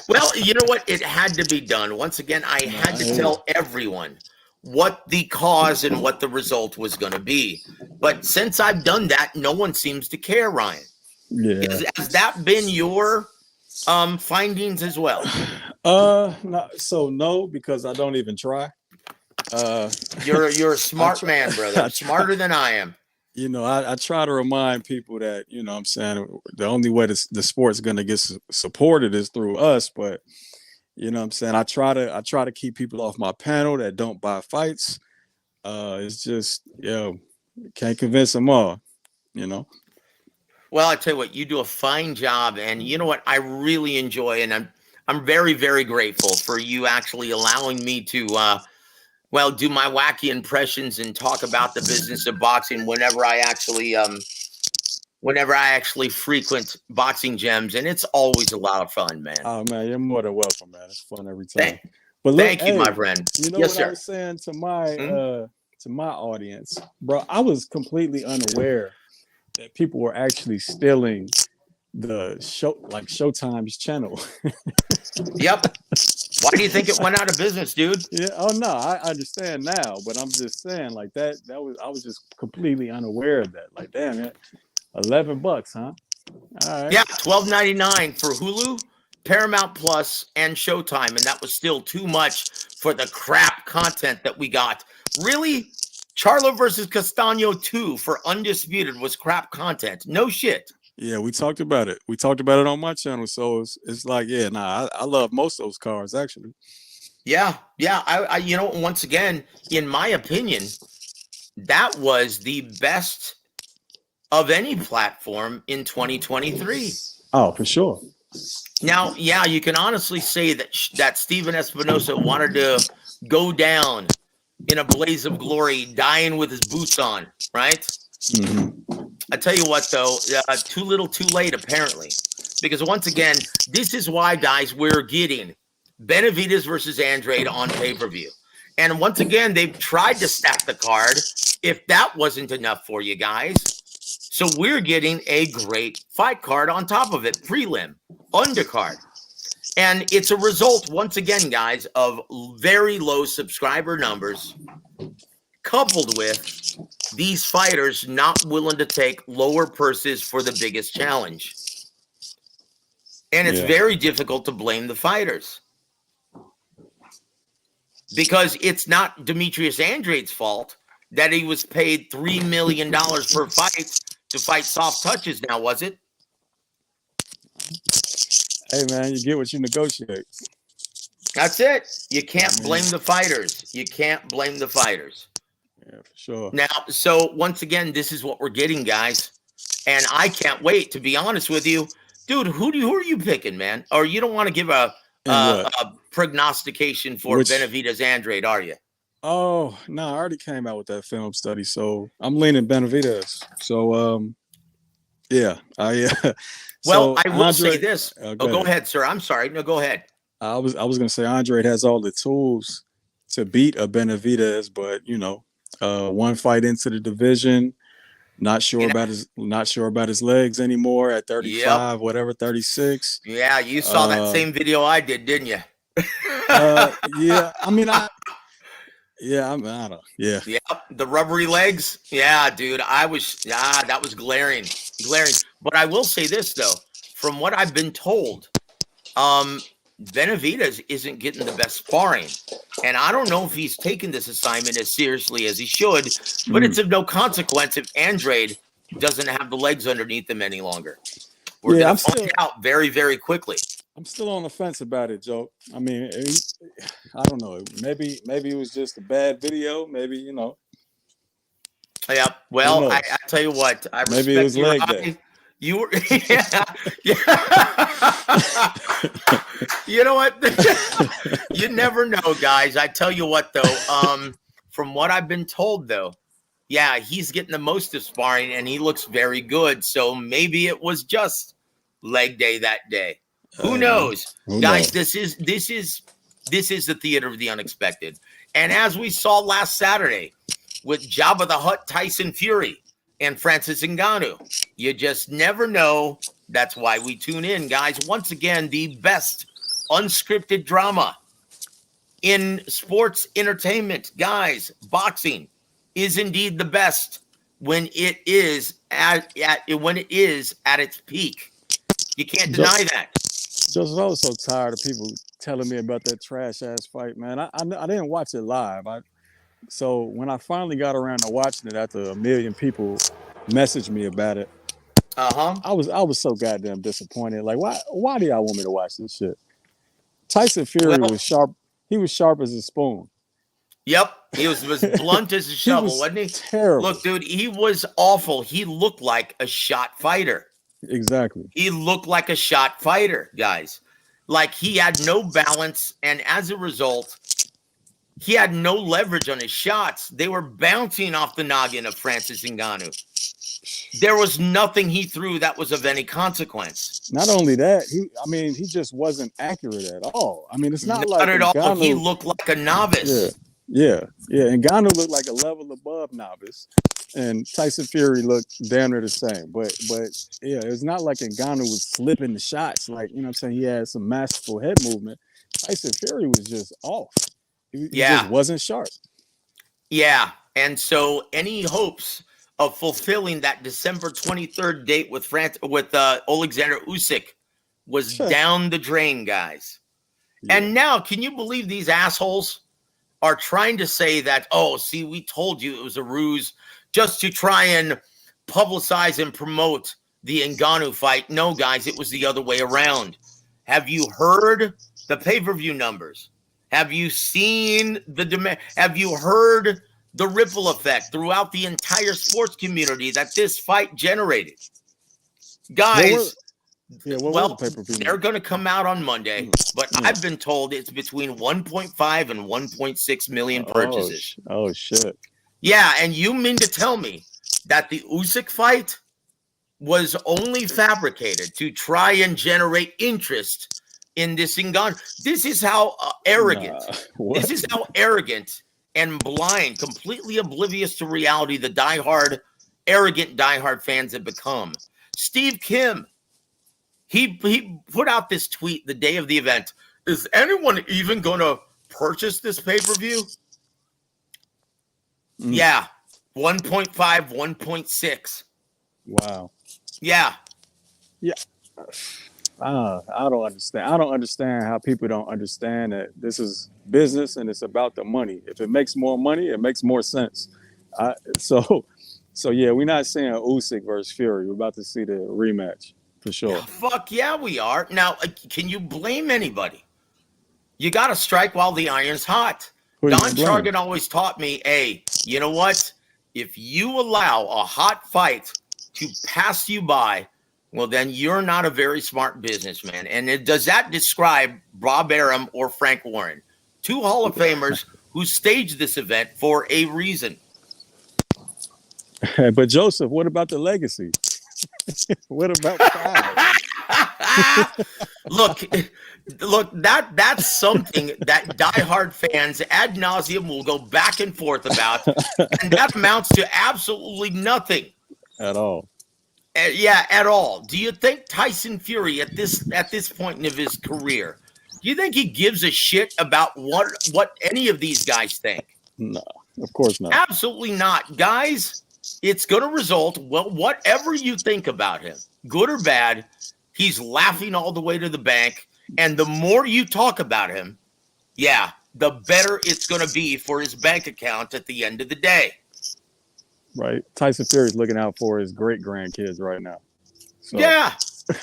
Speaker 3: Well, you know what? It had to be done. Once again, I had to tell everyone what the cause and what the result was going to be. But since I've done that, no one seems to care, Ryan.
Speaker 4: Yeah.
Speaker 3: Has that been your findings as well?
Speaker 4: No, because I don't even try.
Speaker 3: You're a smart man, brother. Smarter than I am.
Speaker 4: You know, I try to remind people that, you know what I'm saying, the only way the sport's going to get supported is through us. But, you know what I'm saying, I try to keep people off my panel that don't buy fights. It's just, can't convince them all, you know.
Speaker 3: Well, I tell you what, you do a fine job. And you know what, I really enjoy, and I'm very, very grateful for you actually allowing me to do my wacky impressions and talk about the business of boxing whenever I actually frequent Boxing Gems, and it's always a lot of fun, man.
Speaker 4: Oh man, you're more than welcome, man. It's fun every time.
Speaker 3: Thank you, my friend.
Speaker 4: You know what I was saying to my audience, bro? I was completely unaware that people were actually stealing the show, like Showtime's channel.
Speaker 3: Yep. Why do you think it went out of business, dude?
Speaker 4: Yeah. Oh no, I understand now, but I'm just saying, like I was just completely unaware of that. Like, damn it, $11, huh? All right.
Speaker 3: Yeah, $12.99 for Hulu, Paramount Plus, and Showtime, and that was still too much for the crap content that we got. Really, Charlo versus Castano 2 for Undisputed was crap content. No shit.
Speaker 4: Yeah, we talked about it. We talked about it on my channel. So it's like, I love most of those cards actually.
Speaker 3: Yeah. I you know, once again, in my opinion, that was the best of any platform in 2023.
Speaker 4: Oh, for sure.
Speaker 3: Now, yeah, you can honestly say that Steven Espinosa wanted to go down in a blaze of glory, dying with his boots on, right?
Speaker 4: Mm-hmm.
Speaker 3: I tell you what, though, too little, too late, apparently. Because once again, this is why, guys, we're getting Benavidez versus Andrade on pay-per-view. And once again, they've tried to stack the card. If that wasn't enough for you guys, so we're getting a great fight card on top of it, prelim, undercard. And it's a result, once again, guys, of very low subscriber numbers, coupled with these fighters not willing to take lower purses for the biggest challenge. And it's very difficult to blame the fighters, because it's not Demetrius Andrade's fault that he was paid $3 million per fight to fight soft touches now, was it?
Speaker 4: Hey, man, you get what you negotiate.
Speaker 3: That's it. You can't blame the fighters. You can't blame the fighters.
Speaker 4: Yeah, for sure.
Speaker 3: Now, so once again, this is what we're getting, guys. And I can't wait, to be honest with you. Dude, who are you picking, man? Or you don't want to give a
Speaker 4: And what?
Speaker 3: Prognostication for
Speaker 4: Which?
Speaker 3: Benavidez Andrade, are you?
Speaker 4: Oh no, I already came out with that film study, so I'm leaning Benavidez. So yeah, I
Speaker 3: Well,
Speaker 4: so
Speaker 3: I will say
Speaker 4: Andre.
Speaker 3: this.
Speaker 4: Go
Speaker 3: Oh, go
Speaker 4: ahead.
Speaker 3: ahead, sir. I'm sorry. No, go ahead.
Speaker 4: I was gonna say Andre has all the tools to beat a Benavidez, but one fight into the division,
Speaker 3: You know,
Speaker 4: not sure about his legs anymore at
Speaker 3: yep.
Speaker 4: 35, whatever, 36.
Speaker 3: Yeah, you saw that
Speaker 4: Uh
Speaker 3: same video I did, didn't you?
Speaker 4: yeah, I mean I don't yeah.
Speaker 3: Yep, the rubbery legs. Yeah, dude, that was glaring, glaring. But I will say this though, from what I've been told, Benavidez isn't getting the best sparring, and I don't know if he's taking this assignment as seriously as he should. But it's of no consequence if Andrade doesn't have the legs underneath him any longer. We're
Speaker 4: Yeah,
Speaker 3: gonna find out very, very quickly.
Speaker 4: I'm still on the fence about it, Joe. I mean, I don't know. Maybe it was just a bad video. Maybe
Speaker 3: Yeah. Well, I tell you what, I respect
Speaker 4: maybe it was
Speaker 3: your
Speaker 4: leg
Speaker 3: eye.
Speaker 4: day.
Speaker 3: You were, yeah. You know what? You never know, guys. I tell you what, though. From what I've been told, though, yeah, he's getting the most of sparring, and he looks very good. So maybe it was just leg day that day. Who knows, guys? This is the theater of the unexpected, and as we saw last Saturday with Jabba the Hutt, Tyson Fury, and Francis Ngannou, you just never know. That's why we tune in, guys. Once again, the best unscripted drama in sports entertainment, guys. Boxing is indeed the best when it is at its peak. You can't deny that.
Speaker 4: Just I was so tired of people telling me about that trash ass fight, man. I didn't watch it live. So when I finally got around to watching it after a million people messaged me about it, I was so goddamn disappointed. Like, why do y'all want me to watch this shit? Tyson Fury was sharp. He was sharp as a spoon.
Speaker 3: Yep, he was blunt as a shovel, wasn't he?
Speaker 4: Terrible.
Speaker 3: Look, dude, he was awful. He looked like a shot fighter.
Speaker 4: Exactly.
Speaker 3: He looked like a shot fighter, guys. Like he had no balance, and as a result, he had no leverage on his shots. They were bouncing off the noggin of Francis Ngannou. There was nothing he threw that was of any consequence.
Speaker 4: Not only that, he just wasn't accurate at all. I mean, it's not like
Speaker 3: at all. He looked like a novice.
Speaker 4: Yeah. And Ngannou looked like a level above novice, and Tyson Fury looked damn near the same. But yeah, it's not like Ngannou was slipping the shots. Like, you know what I'm saying? He had some masterful head movement. Tyson Fury was just off. He just wasn't sharp. Yeah.
Speaker 3: And so any hopes of fulfilling that December 23rd date with Alexander Usyk was down the drain, guys. Yeah. And now, can you believe these assholes are trying to say that, oh, see, we told you it was a ruse just to try and publicize and promote the Ngannou fight? No, guys, it was the other way around. Have you heard the pay-per-view numbers? Have you seen the demand? Have you heard the ripple effect throughout the entire sports community that this fight generated? Guys, they're going to come out on Monday, but I've been told it's between 1.5 and 1.6 million purchases.
Speaker 4: Oh, shit.
Speaker 3: Yeah, and you mean to tell me that the Usyk fight was only fabricated to try and generate interest in this Ngannou? This is how arrogant. This is how arrogant and blind, completely oblivious to reality, the arrogant diehard fans have become. Steve Kim, he put out this tweet the day of the event. Is anyone even going to purchase this pay-per-view? Yeah, 1.5, 1.6.
Speaker 4: Wow.
Speaker 3: Yeah.
Speaker 4: I don't understand. I don't understand how people don't understand that this is business and it's about the money. If it makes more money, it makes more sense. So yeah, we're not seeing Usyk versus Fury. We're about to see the rematch for sure.
Speaker 3: Yeah, fuck yeah, we are. Now, can you blame anybody? You got to strike while the iron's hot. Don Chargan always taught me, hey, you know what? If you allow a hot fight to pass you by Well, then you're not a very smart businessman. And does that describe Bob Arum or Frank Warren? Two Hall of Famers who staged this event for a reason.
Speaker 4: But Joseph, what about the legacy? What about pride?
Speaker 3: look, that's something that diehard fans ad nauseum will go back and forth about, and that amounts to absolutely nothing
Speaker 4: At all.
Speaker 3: Yeah, at all. Do you think Tyson Fury at this point of his career, do you think he gives a shit about what any of these guys think?
Speaker 4: No, of course not.
Speaker 3: Absolutely not. Guys, it's going to result, well, whatever you think about him, good or bad, he's laughing all the way to the bank. And the more you talk about him, yeah, the better it's going to be for his bank account at the end of the day.
Speaker 4: Right. Tyson Fury's looking out for his great grandkids right now. So.
Speaker 3: Yeah.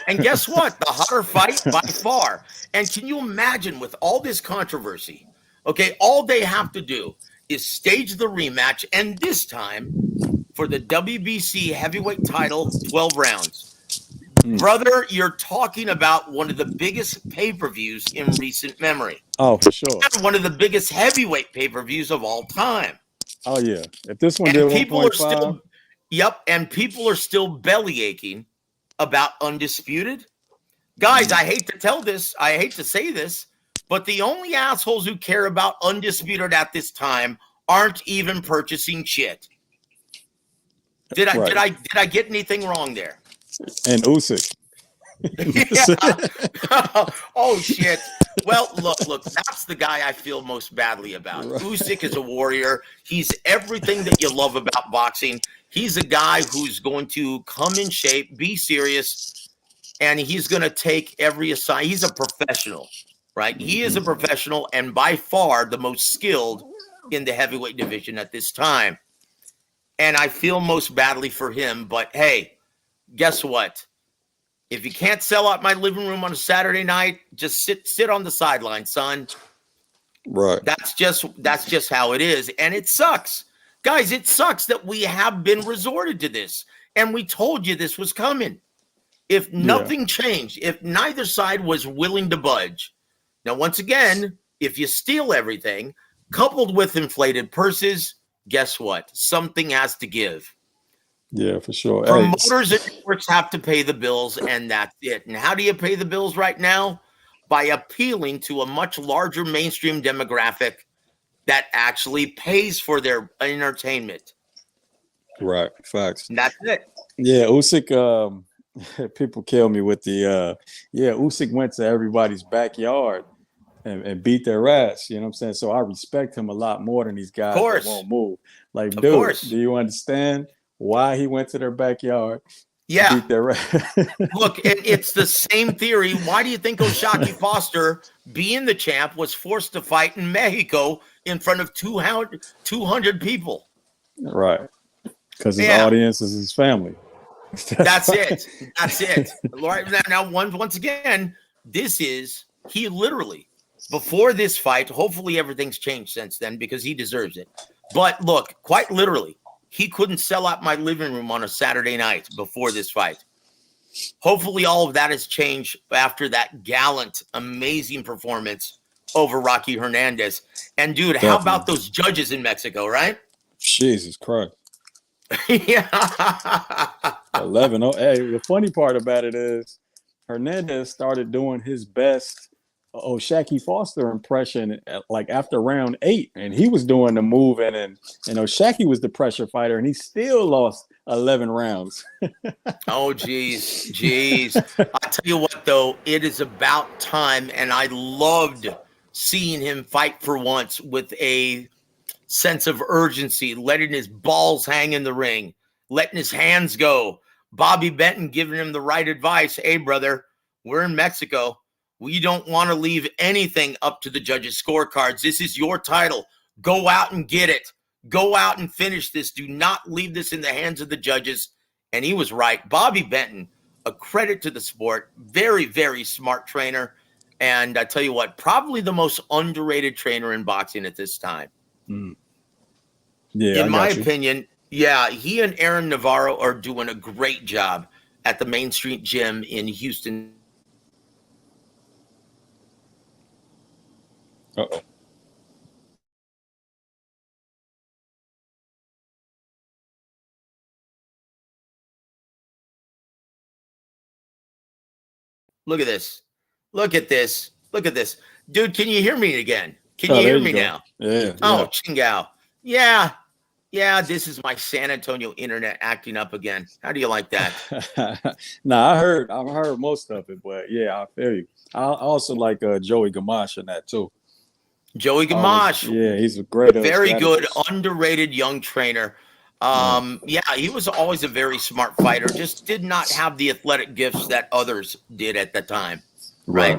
Speaker 3: And guess what? The hotter fight by far. And can you imagine with all this controversy? Okay, all they have to do is stage the rematch, and this time for the WBC heavyweight title, 12 rounds. Brother, you're talking about one of the biggest pay-per-views in recent memory.
Speaker 4: Oh, for sure.
Speaker 3: And one of the biggest heavyweight pay-per-views of all time.
Speaker 4: Oh, yeah. If this one
Speaker 3: and
Speaker 4: did
Speaker 3: people
Speaker 4: 1.5.
Speaker 3: are still, and people are still belly aching about Undisputed. Guys, I hate to say this, but the only assholes who care about Undisputed at this time aren't even purchasing shit. Did I get anything wrong there?
Speaker 4: And Usyk.
Speaker 3: Oh shit. Well, look, that's the guy I feel most badly about. Right. Usyk is a warrior. He's everything that you love about boxing. He's a guy who's going to come in shape, be serious, and he's going to take every aside. He's a professional, right? He is a professional and by far the most skilled in the heavyweight division at this time. And I feel most badly for him, but hey, guess what? If you can't sell out my living room on a Saturday night, just sit on the sideline, son.
Speaker 4: Right.
Speaker 3: That's just how it is. And it sucks. Guys, it sucks that we have been resorted to this. And we told you this was coming. If nothing changed, if neither side was willing to budge. Now, once again, if you steal everything, coupled with inflated purses, guess what? Something has to give.
Speaker 4: Yeah, for sure.
Speaker 3: Promoters and networks have to pay the bills, and that's it. And how do you pay the bills right now? By appealing to a much larger mainstream demographic that actually pays for their entertainment.
Speaker 4: Right. Facts.
Speaker 3: And that's it.
Speaker 4: Yeah, Usyk, people kill me with the Usyk went to everybody's backyard and beat their ass. You know what I'm saying? So I respect him a lot more than these guys that won't move. Like, dude, do you understand why he went to their backyard?
Speaker 3: Yeah.
Speaker 4: Beat their ass?
Speaker 3: Look, it's the same theory. Why do you think O'Shaquie Foster, being the champ, was forced to fight in Mexico in front of 200 people? Right.
Speaker 4: Because his audience is his family.
Speaker 3: That's it. That's it. Right now, once again, he literally, before this fight, hopefully everything's changed since then because he deserves it. But look, quite literally, he couldn't sell out my living room on a Saturday night before this fight. Hopefully all of that has changed after that gallant, amazing performance over Rocky Hernandez. And dude, how about those judges in Mexico, right?
Speaker 4: Jesus Christ.
Speaker 3: Yeah.
Speaker 4: 11-0. Hey, the funny part about it is Hernandez started doing his best O'Shaquie Foster impression like after round 8, and he was doing the move, and O'Shaquie was the pressure fighter, and he still lost 11 rounds.
Speaker 3: Oh, geez. I tell you what, though, it is about time, and I loved seeing him fight for once with a sense of urgency, letting his balls hang in the ring, letting his hands go. Bobby Benton giving him the right advice. Hey, brother, we're in Mexico. We don't want to leave anything up to the judges' scorecards. This is your title. Go out and get it. Go out and finish this. Do not leave this in the hands of the judges. And he was right. Bobby Benton, a credit to the sport. Very, very smart trainer. And I tell you what, probably the most underrated trainer in boxing at this time.
Speaker 4: Yeah,
Speaker 3: in my opinion, he and Aaron Navarro are doing a great job. at the Main Street Gym in Houston.
Speaker 4: Uh-oh.
Speaker 3: Look at this. Look at this. Look at this. Dude, can you hear me again? Can
Speaker 4: Oh,
Speaker 3: you
Speaker 4: there
Speaker 3: hear
Speaker 4: you
Speaker 3: me
Speaker 4: go.
Speaker 3: now?
Speaker 4: Yeah.
Speaker 3: Oh, Chingao. Yeah. Yeah, this is my San Antonio internet acting up again. How do you like that?
Speaker 4: Nah, I heard most of it, but yeah, I feel you. I also like Joey Gamache in that too.
Speaker 3: Joey Gamache.
Speaker 4: Yeah, he's a great
Speaker 3: Very good,
Speaker 4: strategist.
Speaker 3: underrated young trainer. Yeah, he was always a very smart fighter, just did not have the athletic gifts that others did at the time. Right.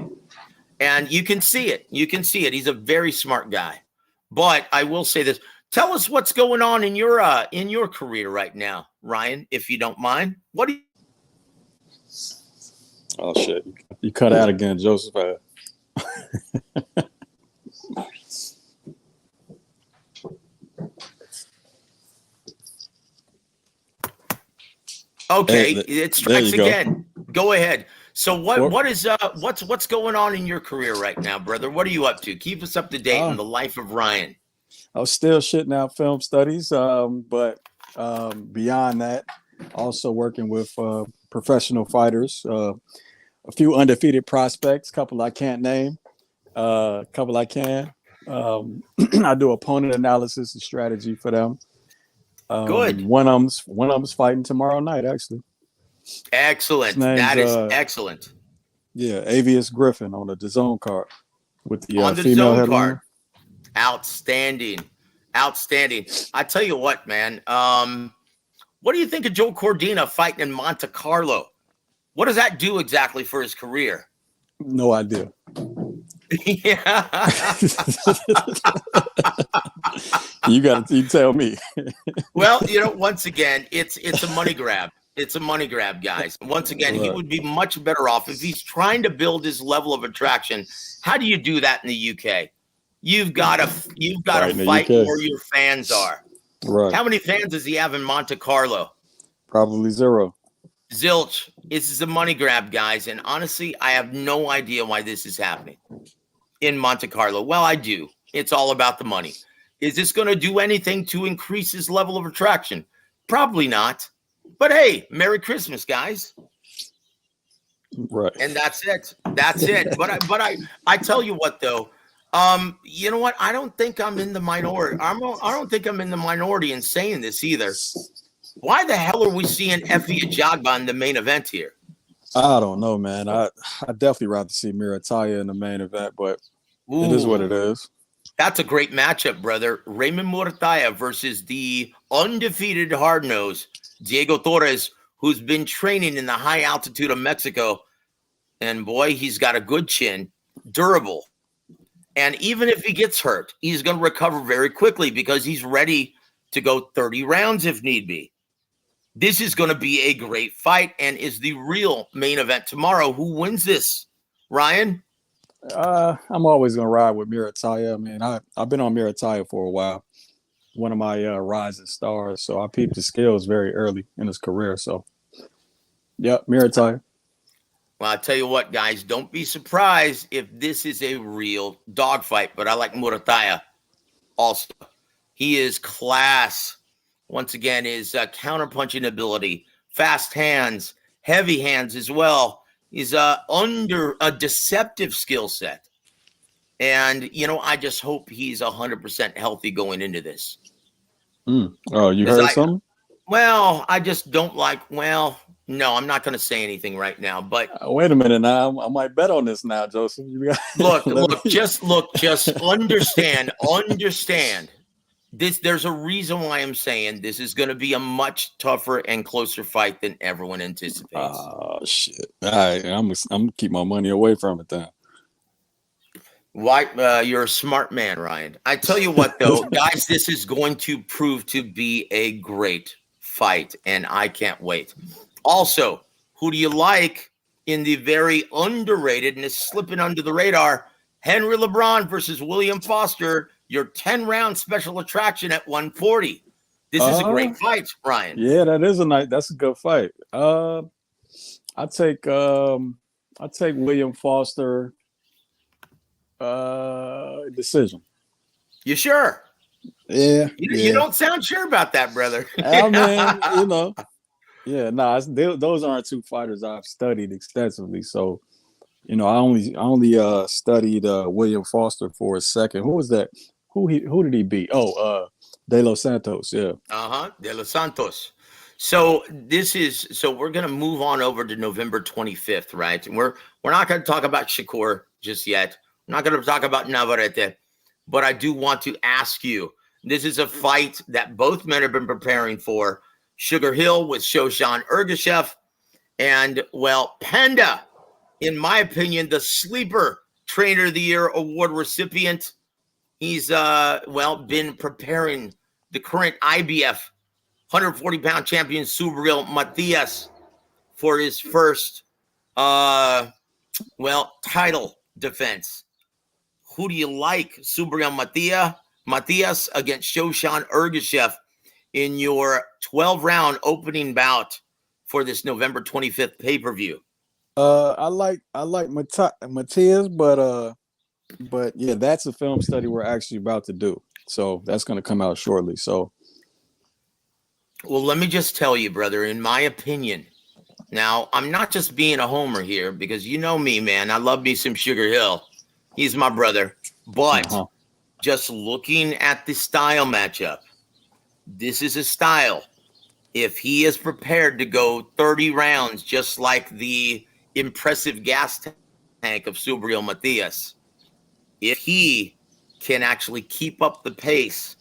Speaker 3: And you can see it. You can see it. He's a very smart guy. But I will say this. Tell us what's going on in your career right now, Ryan, if you don't mind. What do you
Speaker 4: Oh shit! You cut out again, Joseph.
Speaker 3: Okay,
Speaker 4: Hey,
Speaker 3: it
Speaker 4: there
Speaker 3: strikes
Speaker 4: you go.
Speaker 3: again. Go ahead. So
Speaker 4: Well-
Speaker 3: what's going on in your career right now, brother? What are you up to? Keep us up to date in the life of Ryan.
Speaker 4: I was still shitting out film studies, but beyond that, also working with professional fighters, a few undefeated prospects, couple I can't name, couple I can. I do opponent analysis and strategy for them.
Speaker 3: Good.
Speaker 4: One of them's fighting tomorrow night, actually.
Speaker 3: Excellent.
Speaker 4: His name's,
Speaker 3: That is excellent.
Speaker 4: Yeah, Avius Griffin on the DAZN card with the
Speaker 3: On the
Speaker 4: female
Speaker 3: zone
Speaker 4: headliner.
Speaker 3: card. Outstanding. Outstanding. I tell you what, man. What do you think of Joe Cordina fighting in Monte Carlo? What does that do exactly for his career?
Speaker 4: No idea.
Speaker 3: Yeah.
Speaker 4: You tell me.
Speaker 3: Well, once again, it's a money grab. It's a money grab, guys. Once again, he would be much better off if he's trying to build his level of attraction. How do you do that in the UK? You've got to fight where your fans are.
Speaker 4: Right.
Speaker 3: How many fans does he have in Monte Carlo?
Speaker 4: Probably zero.
Speaker 3: Zilch. This is a money grab, guys. And honestly, I have no idea why this is happening in Monte Carlo. Well, I do. It's all about the money. Is this going to do anything to increase his level of attraction? Probably not. But hey, Merry Christmas, guys.
Speaker 4: Right.
Speaker 3: And that's it. That's it. But I tell you what, though. You know what? I don't think I'm in the minority. I don't think I'm in the minority in saying this either. Why the hell are we seeing Effie Ajagba in the main event here?
Speaker 4: I don't know, man. I definitely rather see Mirataya in the main event, but it is what it is.
Speaker 3: That's a great matchup, brother. Raymond Murataya versus the undefeated hard nose Diego Torres, who's been training in the high altitude of Mexico. And boy, he's got a good chin, durable. And even if he gets hurt, he's going to recover very quickly because he's ready to go 30 rounds if need be. This is going to be a great fight and is the real main event tomorrow. Who wins this, Ryan?
Speaker 4: I'm always going to ride with Mirataya. I mean, I've been on Mirataya for a while. One of my rising stars. So I peeped his skills very early in his career. So, yep, Mirataya.
Speaker 3: Well, I'll tell you what, guys, don't be surprised if this is a real dogfight, but I like Murataya also. He is class. Once again, his counterpunching ability, fast hands, heavy hands as well. He's under a deceptive skill set. And, I just hope he's 100% healthy going into this.
Speaker 4: Oh, you heard something?
Speaker 3: Well, I just don't no, I'm not going to say anything right now, but
Speaker 4: wait a minute now. I might bet on this now, Joseph.
Speaker 3: Just understand this. There's a reason why I'm saying this is going to be a much tougher and closer fight than everyone anticipates.
Speaker 4: Oh, shit. All right. I'm going to keep my money away from it then.
Speaker 3: Why? You're a smart man, Ryan. I tell you what, though, guys, this is going to prove to be a great fight, and I can't wait. Also, who do you like in the very underrated and is slipping under the radar? Henry LeBron versus William Foster, your 10-round special attraction at 140. This is a great fight, Ryan.
Speaker 4: Yeah, that's a good fight. I take William Foster decision.
Speaker 3: You sure?
Speaker 4: Yeah,
Speaker 3: You
Speaker 4: yeah.
Speaker 3: don't sound sure about that, brother.
Speaker 4: I mean, yeah, no, those aren't two fighters I've studied extensively. So, I only studied William Foster for a second. Who was that? Who did he beat? Oh, De Los Santos. Yeah.
Speaker 3: Uh-huh. De Los Santos. So we're gonna move on over to November 25th, right? And we're not gonna talk about Shakur just yet. We're not gonna talk about Navarrete, but I do want to ask you. This is a fight that both men have been preparing for. Sugar Hill with Shoshan Ergashev, and well, Panda, in my opinion, the sleeper trainer of the year award recipient. He's been preparing the current IBF 140-pound champion Subriel Matias for his first title defense. Who do you like, Subriel Matias against Shoshan Ergashev in your 12-round opening bout for this November 25th pay-per-view?
Speaker 4: I like Matias, but yeah, that's a film study we're actually about to do. So that's going to come out shortly. So,
Speaker 3: Well, let me just tell you, brother, in my opinion, now I'm not just being a homer here because you know me, man. I love me some Sugar Hill. He's my brother. But just looking at the style matchup, this is a style. If he is prepared to go 30 rounds, just like the impressive gas tank of Subriel Matias, if he can actually keep up the pace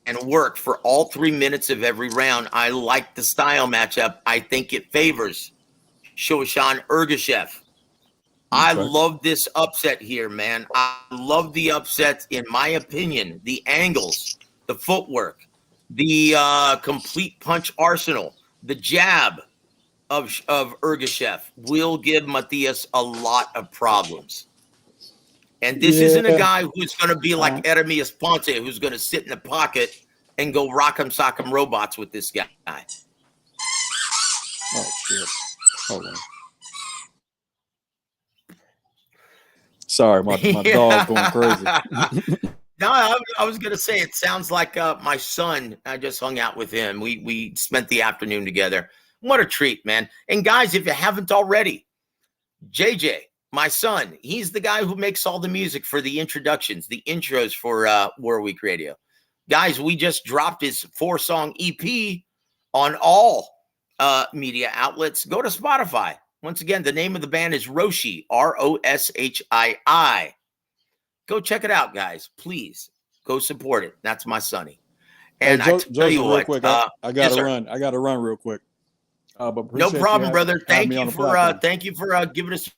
Speaker 3: and work for all 3 minutes of every round, I like the style matchup. I think it favors Shoshan Ergashev. I
Speaker 4: okay.
Speaker 3: love this upset here, man. I love the upset, in my opinion. The angles, the footwork, the complete punch arsenal, the jab of Ergashev will give Matias a lot of problems. And this isn't a
Speaker 4: Yeah.
Speaker 3: guy who's going to be like Eremias Ponce, who's going to sit in the pocket and go rock'em sock'em robots with this guy.
Speaker 4: Oh shit. Hold on. Sorry, my dog going crazy.
Speaker 3: No, I was going to say it sounds like my son. I just hung out with him. We spent the afternoon together. What a treat, man! And guys, if you haven't already, JJ, my son, he's the guy who makes all the music for the introductions, the intros for War Week Radio. Guys, we just dropped his 4-song EP on all media outlets. Go to Spotify. Once again, the name of the band is Roshi, Roshii. Go check it out, guys. Please go support it. That's my sonny.
Speaker 4: Hey,
Speaker 3: And I tell you
Speaker 4: Joseph, real
Speaker 3: what,
Speaker 4: quick, I
Speaker 3: yes,
Speaker 4: gotta
Speaker 3: sir.
Speaker 4: run. I gotta run real quick. But
Speaker 3: No
Speaker 4: appreciate you
Speaker 3: problem, brother.
Speaker 4: having me on the platform.
Speaker 3: Thank you for giving us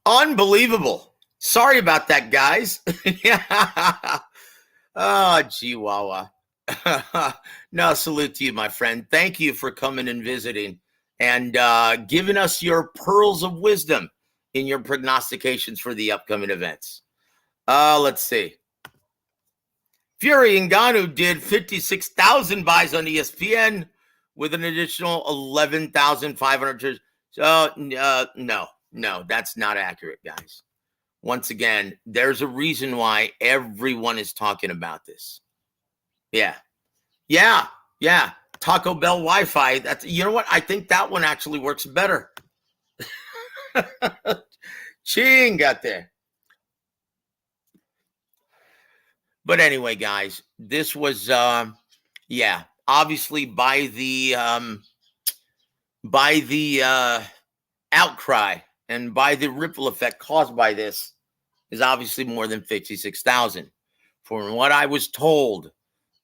Speaker 3: Unbelievable. Sorry about that, guys. Oh, Chihuahua. No, salute to you, my friend. Thank you for coming and visiting and giving us your pearls of wisdom in your prognostications for the upcoming events. Let's see. Fury Ngannou did 56,000 buys on ESPN with an additional 11,500. So, no, that's not accurate, guys. Once again, there's a reason why everyone is talking about this. Yeah. Taco Bell Wi-Fi. That's, you know what? I think that one actually works better. Ching got there. But anyway, guys, this was obviously by the outcry and by the ripple effect caused by this is obviously more than 56,000. From what I was told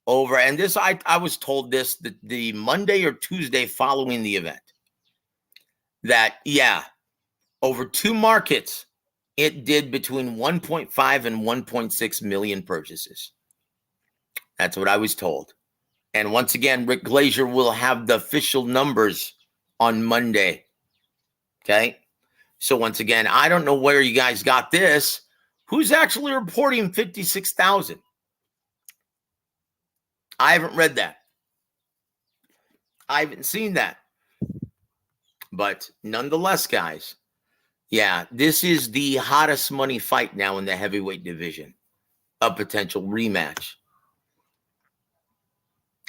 Speaker 3: over, and this I was told this the Monday or Tuesday following the event, that over 2 markets it did between 1.5 and 1.6 million purchases. That's what I was told. And once again, Rick Glazier will have the official numbers on Monday. Okay. So once again, I don't know where you guys got this. Who's actually reporting 56,000? I haven't read that. I haven't seen that. But nonetheless, guys, this is the hottest money fight now in the heavyweight division. A potential rematch.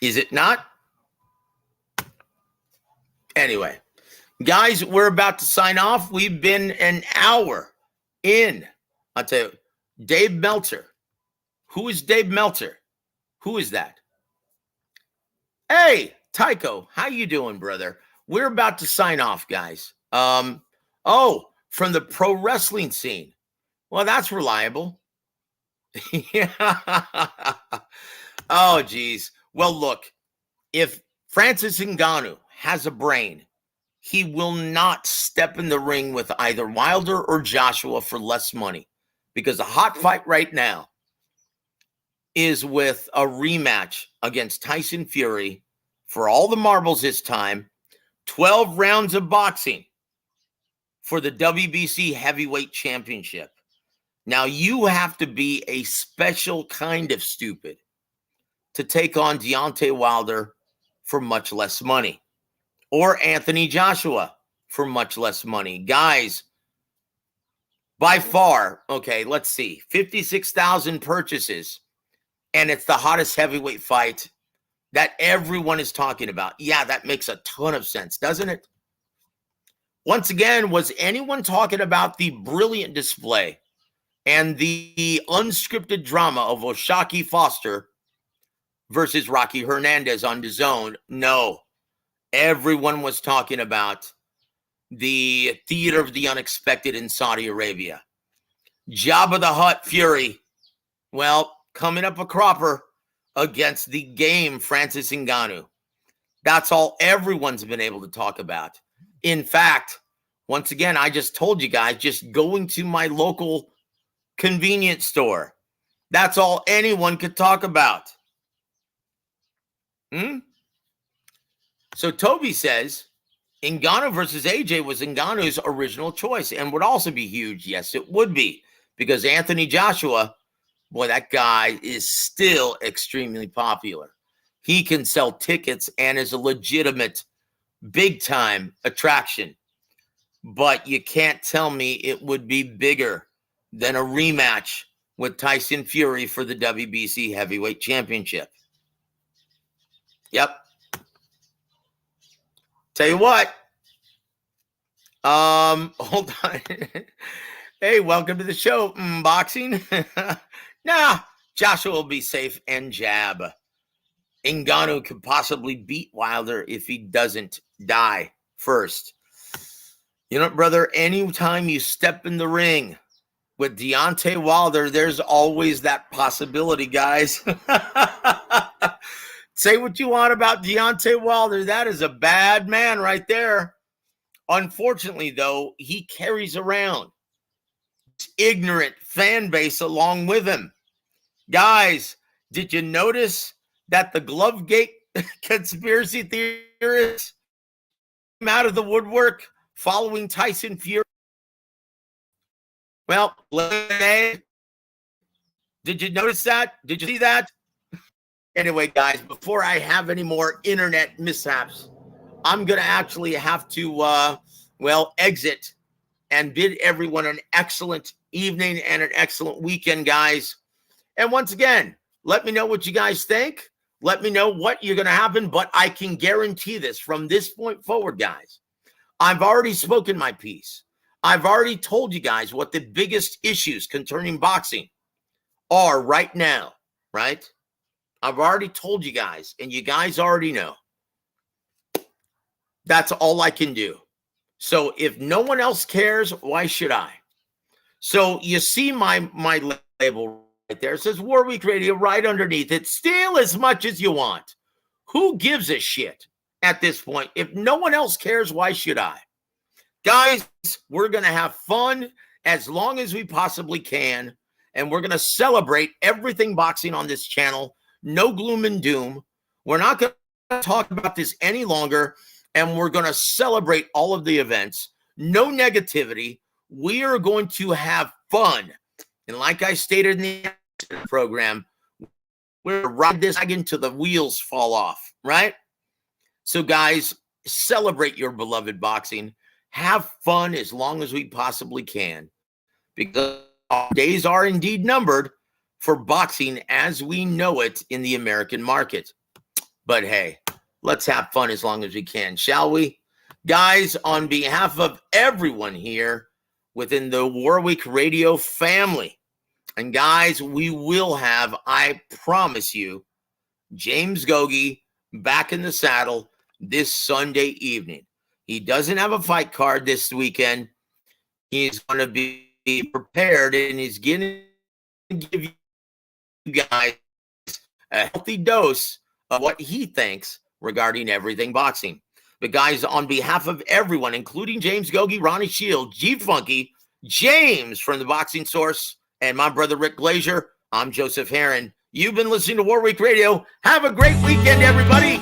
Speaker 3: Is it not? Anyway, guys, we're about to sign off. We've been an hour in. I'll tell you, Dave Meltzer. Who is Dave Meltzer? Who is that? Hey, Tycho, how you doing, brother? We're about to sign off, guys. From the pro wrestling scene. Well, that's reliable. Oh, geez. Well, look, if Francis Ngannou has a brain, he will not step in the ring with either Wilder or Joshua for less money, because the hot fight right now is with a rematch against Tyson Fury for all the marbles this time, 12 rounds of boxing for the WBC Heavyweight Championship. Now, you have to be a special kind of stupid to take on Deontay Wilder for much less money, or Anthony Joshua for much less money. Guys, by far, okay, let's see, 56,000 purchases, and it's the hottest heavyweight fight that everyone is talking about. Yeah, that makes a ton of sense, doesn't it? Once again, was anyone talking about the brilliant display and the unscripted drama of Oshaki Foster versus Rocky Hernandez on DAZN? No. Everyone was talking about the theater of the unexpected in Saudi Arabia. Jabba the Hutt Fury, well, coming up a cropper against the game Francis Ngannou. That's all everyone's been able to talk about. In fact, once again, I just told you guys, just going to my local convenience store, that's all anyone could talk about. So Toby says Ngannou versus AJ was Ngannou's original choice and would also be huge. Yes, it would be, because Anthony Joshua, boy, that guy is still extremely popular. He can sell tickets and is a legitimate big-time attraction. But you can't tell me it would be bigger than a rematch with Tyson Fury for the WBC Heavyweight Championship. Yep. Tell you what. Hold on. Hey, welcome to the show. Boxing? Nah, Joshua will be safe and jab. Ngannou could possibly beat Wilder if he doesn't die first. You know, brother, anytime you step in the ring with Deontay Wilder, there's always that possibility, guys. Say what you want about Deontay Wilder. That is a bad man right there. Unfortunately, though, he carries around ignorant fan base along with him. Guys, did you notice that the Glovegate conspiracy theorists came out of the woodwork following Tyson Fury? Well, did you notice that? Did you see that? Anyway, guys, before I have any more internet mishaps, I'm going to actually have to, exit and bid everyone an excellent evening and an excellent weekend, guys. And once again, let me know what you guys think. Let me know what you're going to happen. But I can guarantee this from this point forward, guys. I've already spoken my piece. I've already told you guys what the biggest issues concerning boxing are right now, right? I've already told you guys, and you guys already know. That's all I can do. So if no one else cares, why should I? So you see my label right there. It says Warwick Radio right underneath it. Steal as much as you want. Who gives a shit at this point? If no one else cares, why should I? Guys, we're going to have fun as long as we possibly can. And we're going to celebrate everything boxing on this channel. No gloom and doom. We're not going to talk about this any longer. And we're going to celebrate all of the events. No negativity. We are going to have fun. And like I stated in the program, we're going to ride this wagon until the wheels fall off, right? So guys, celebrate your beloved boxing. Have fun as long as we possibly can. Because our days are indeed numbered for boxing as we know it in the American market. But hey, let's have fun as long as we can, shall we? Guys, on behalf of everyone here within the Warwick Radio family, and guys, we will have, I promise you, James Gogi back in the saddle this Sunday evening. He doesn't have a fight card this weekend. He's going to be prepared, and he's going to give you guys a healthy dose of what he thinks regarding everything boxing. But guys, on behalf of everyone, including James Gogi, Ronnie Shield, G Funky, James from the Boxing Source, and my brother Rick Glazier, I'm Joseph Herron. You've been listening to Warwick Radio. Have a great weekend, everybody.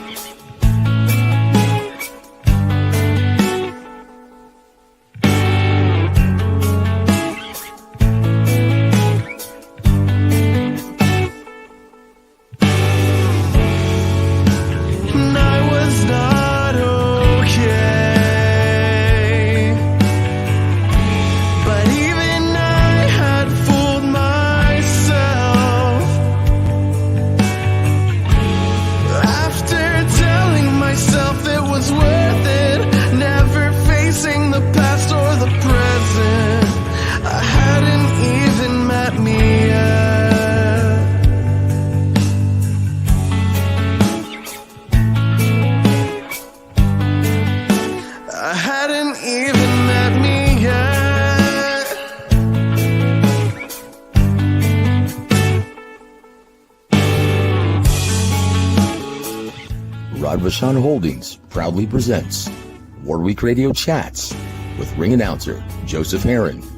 Speaker 2: Vashon Holdings proudly presents Warwick Radio Chats with ring announcer Joseph Herron.